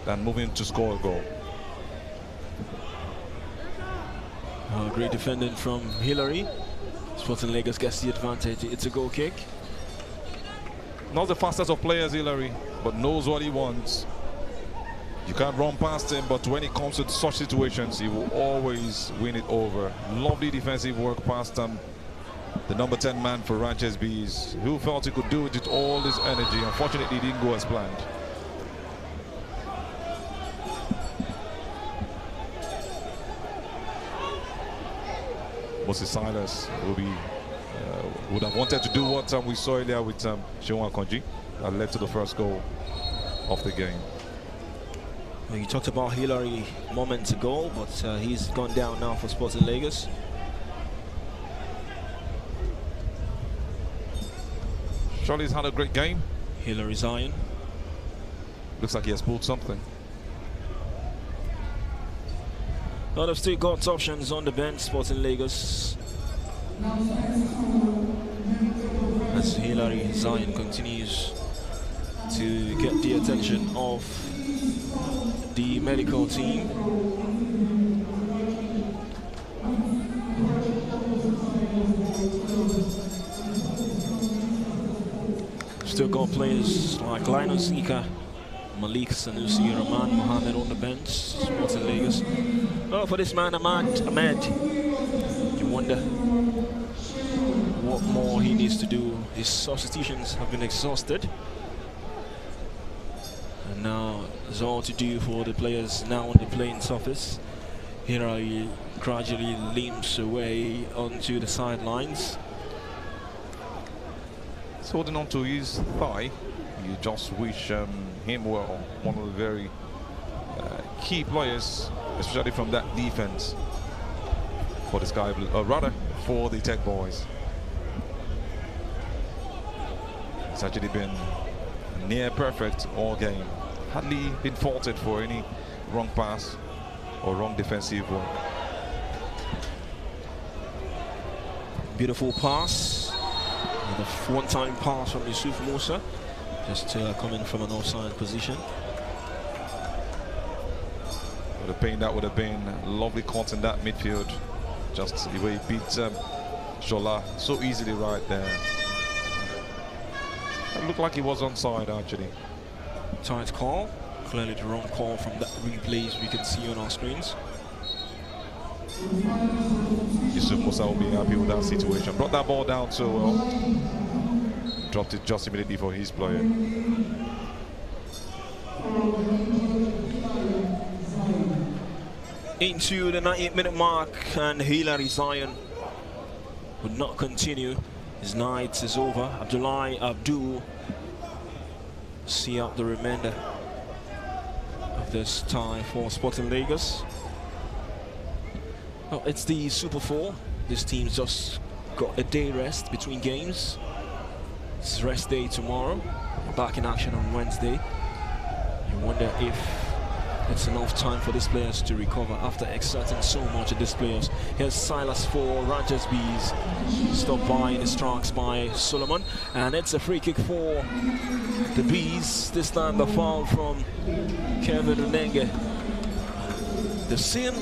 than moving to score a goal. Great defending from Hillary. Sporting Lagos gets the advantage. It's a goal kick. Not the fastest of players, Hillary, but knows what he wants. You can't run past him, but when it comes to such situations, he will always win it over. Lovely defensive work past him. The number 10 man for Ranches Bees, who felt he could do it with all his energy. Unfortunately, it didn't go as planned. Moses Silas would have wanted to do what we saw earlier with Shenwa Akanji that led to the first goal of the game. Well, you talked about Hillary moments ago, but he's gone down now for Sporting Lagos. Charlie's had a great game. Hillary Zion. Looks like he has pulled something. Well, they've still got options on the bench, Sporting Lagos. As Hillary Zion continues to get the attention of the medical team. Still got players like Linus Ika, Malik Sanusi, Rahman Mohammed on the bench, Sporting Lagos. Oh, for this man, Ahmed, you wonder what more he needs to do. His substitutions have been exhausted. And now there's all to do for the players now on the playing surface. Here he gradually limps away onto the sidelines. He's holding on to his thigh. You just wish him well. One of the very key players, especially from that defense for the Sky Blue, rather for the Tech Boys. It's actually been near perfect all game. Hardly been faulted for any wrong pass or wrong defensive work. Beautiful pass. And a one-time pass from Yusuf Musa. Just coming from an offside position. Would have been, that would have been lovely caught in that midfield. Just the way he beat Shola so easily right there. It looked like he was onside actually. Tight call. Clearly the wrong call from that replays we can see on our screens. Yusuf Musa will be happy with that situation. Brought that ball down so well. Dropped it just immediately for his player. Into the 98-minute mark, and Hillary Zion would not continue. His night is over. Abdullahi Abdul see out the remainder of this tie for Sporting Lagos. Well, it's the Super 4. This team's just got a day rest between games. It's rest day tomorrow. Back in action on Wednesday. You wonder if it's enough time for these players to recover after exerting so much in these playoffs. Here's Silas for Ranches Bees. Stopped by in the strikes by Solomon. And it's a free kick for the Bees. This time the foul from Kevin Unenge. They've seen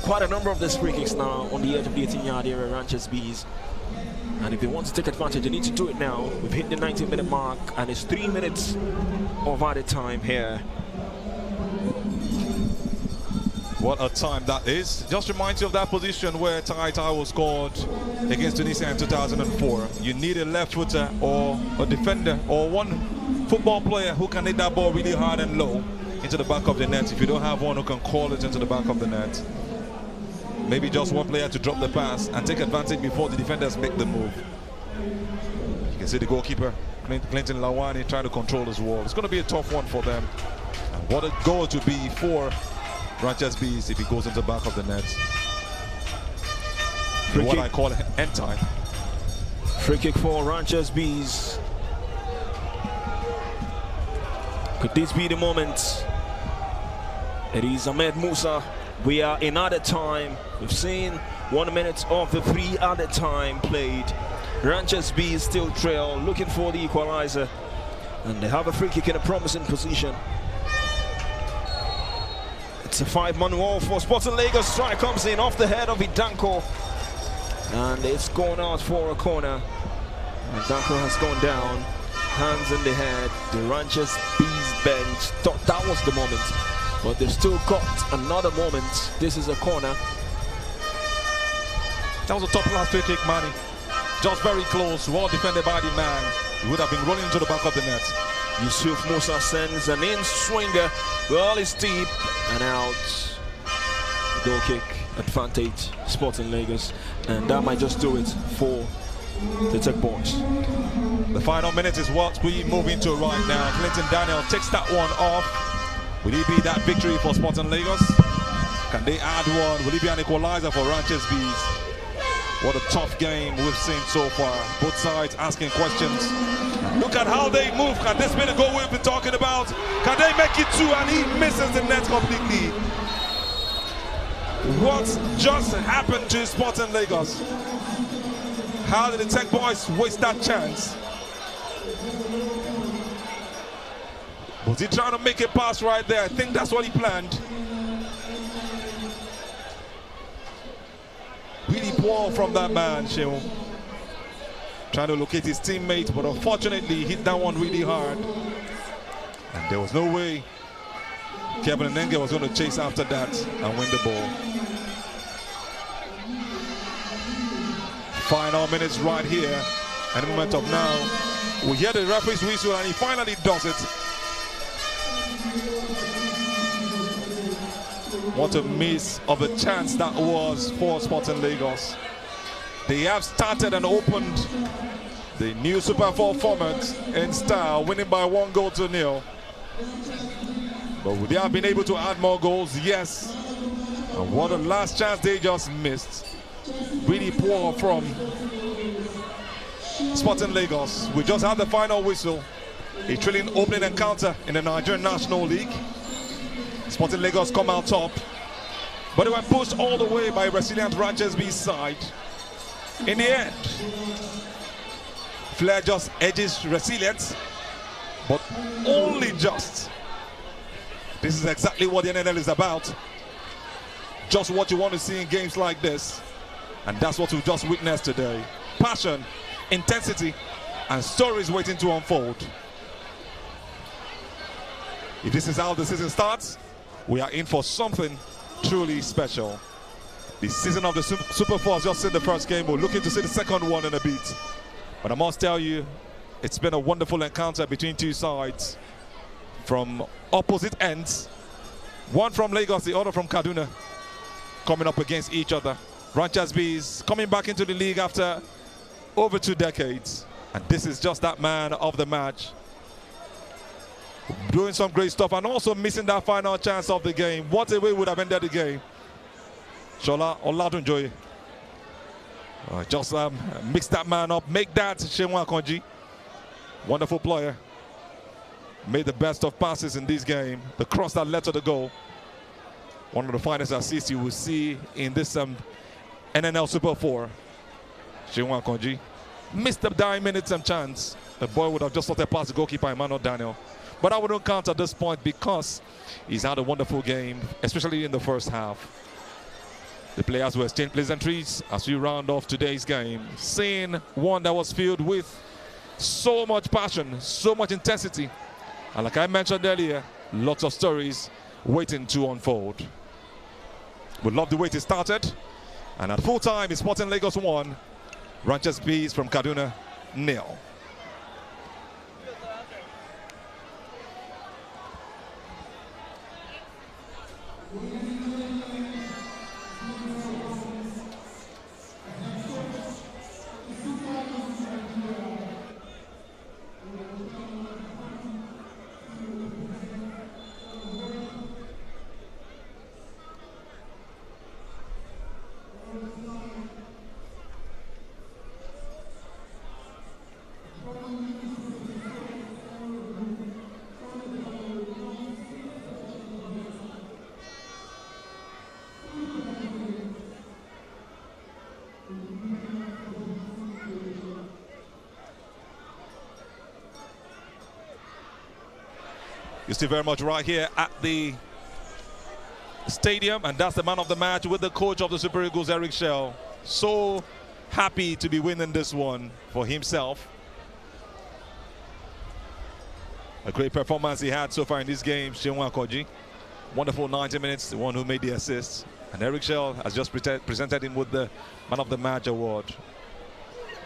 quite a number of these free kicks now on the edge of the 18-yard area, Ranches Bees. And if they want to take advantage, they need to do it now. We've hit the 90-minute mark, and it's 3 minutes of added time here. What a time that is. Just reminds you of that position where Tai was scored against Tunisia in 2004. You need a left footer or a defender or one football player who can hit that ball really hard and low into the back of the net. If you don't have one who can call it into the back of the net, maybe just one player to drop the pass and take advantage before the defenders make the move. You can see the goalkeeper, Clinton Lawani, trying to control his wall. It's going to be a tough one for them. And what a goal to be for Ranchers Bees if he goes into the back of the net. What I call end time. Free kick for Ranchers Bees. Could this be the moment? It is Ahmed Musa. We are in added time. We've seen 1 minute of the 3 added time played. Ranchers Bees still trail, looking for the equalizer. And they have a free kick in a promising position. It's a 5-man wall for Sporting Lagos. Strike comes in off the head of Idanko. And it's gone out for a corner. Idanko has gone down. Hands in the head. The Ranchers Bees bench thought that was the moment, but they've still got another moment. This is a corner. That was a top class free kick, Manny. Just very close, well defended by the man. He would have been rolling into the back of the net. Yusuf Musa sends an in-swinger. Well, it's deep and out. Goal kick advantage, Sporting Lagos, and that might just do it for the Tech Boys. The final minute is what we move into right now. Clinton Daniel takes that one off. Will it be that victory for Sporting Lagos? Can they add one? Will it be an equalizer for Ranchers Bees? What a tough game we've seen so far. Both sides asking questions. Look at how they move. Can this be the goal we've been talking about? Can they make it 2? And he misses the net completely. What just happened to Sporting Lagos? How did the Tech Boys waste that chance? Was he trying to make a pass right there? I think that's what he planned. Really poor from that man, Sheon. Trying to locate his teammate, but unfortunately he hit that one really hard. And there was no way Kevin Nenge was going to chase after that and win the ball. Final minutes right here. At the moment of now, we hear the referee's whistle and he finally does it. What a miss of a chance that was for Sporting Lagos. They have started and opened the new Super 4 format in style, winning by 1-0. But would they have been able to add more goals? Yes. And what a last chance they just missed. Really poor from Sporting Lagos. We just had the final whistle. A thrilling opening encounter in the Nigerian National League. Sporting Lagos come out top, but they were pushed all the way by resilient Ranchers Bees side. In the end, Flair just edges resilience, but only just. This is exactly what the NNL is about. Just what you want to see in games like this. And that's what we've just witnessed today. Passion, intensity, and stories waiting to unfold. If this is how the season starts, we are in for something truly special. The season of the Super 4 has just seen the first game. We're looking to see the second one in a bit. But I must tell you, it's been a wonderful encounter between two sides from opposite ends. One from Lagos, the other from Kaduna, coming up against each other. Ranchers Bees coming back into the league after over 2 decades. And this is just that man of the match. Doing some great stuff and also missing that final chance of the game. What a way would have ended the game. Shola Oladunjoye. Just mix that man up. Make that Shewa Konji. Wonderful player. Made the best of passes in this game. The cross that led to the goal. One of the finest assists you will see in this NNL Super 4. Shewa Konji. Missed the dying minutes and chance. The boy would have just thought past the goalkeeper, Emmanuel Daniel. But I wouldn't count at this point because he's had a wonderful game, especially in the first half. The players will exchange pleasantries as we round off today's game. Seeing one that was filled with so much passion, so much intensity. And like I mentioned earlier, lots of stories waiting to unfold. We love the way it started. And at full time, it's Sporting Lagos 1, Ranchers Bees from Kaduna 0. You're still very much right here at the stadium, and that's the man of the match with the coach of the Super Eagles, Eric Shell. So happy to be winning this one for himself. A great performance he had so far in this game, Seun Akonji. Wonderful 90 minutes, the one who made the assist. And Eric Shell has just presented him with the Man of the Match award.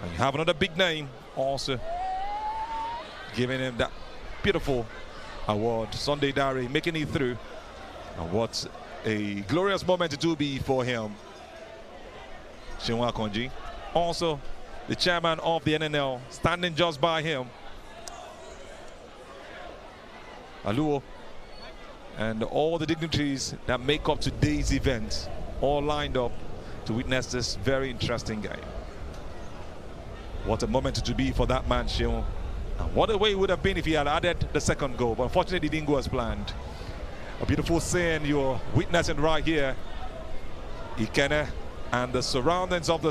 And you have another big name also giving him that beautiful award. Sunday Dari making it through. And what a glorious moment it will be for him. Seun Akonji. Also, the chairman of the NNL standing just by him. Aluo. And all the dignitaries that make up today's event all lined up to witness this very interesting game. What a moment to be for that man, Seun. And what a way it would have been if he had added the second goal, but unfortunately it didn't go as planned. A beautiful scene you're witnessing right here. Ikene and the surroundings of the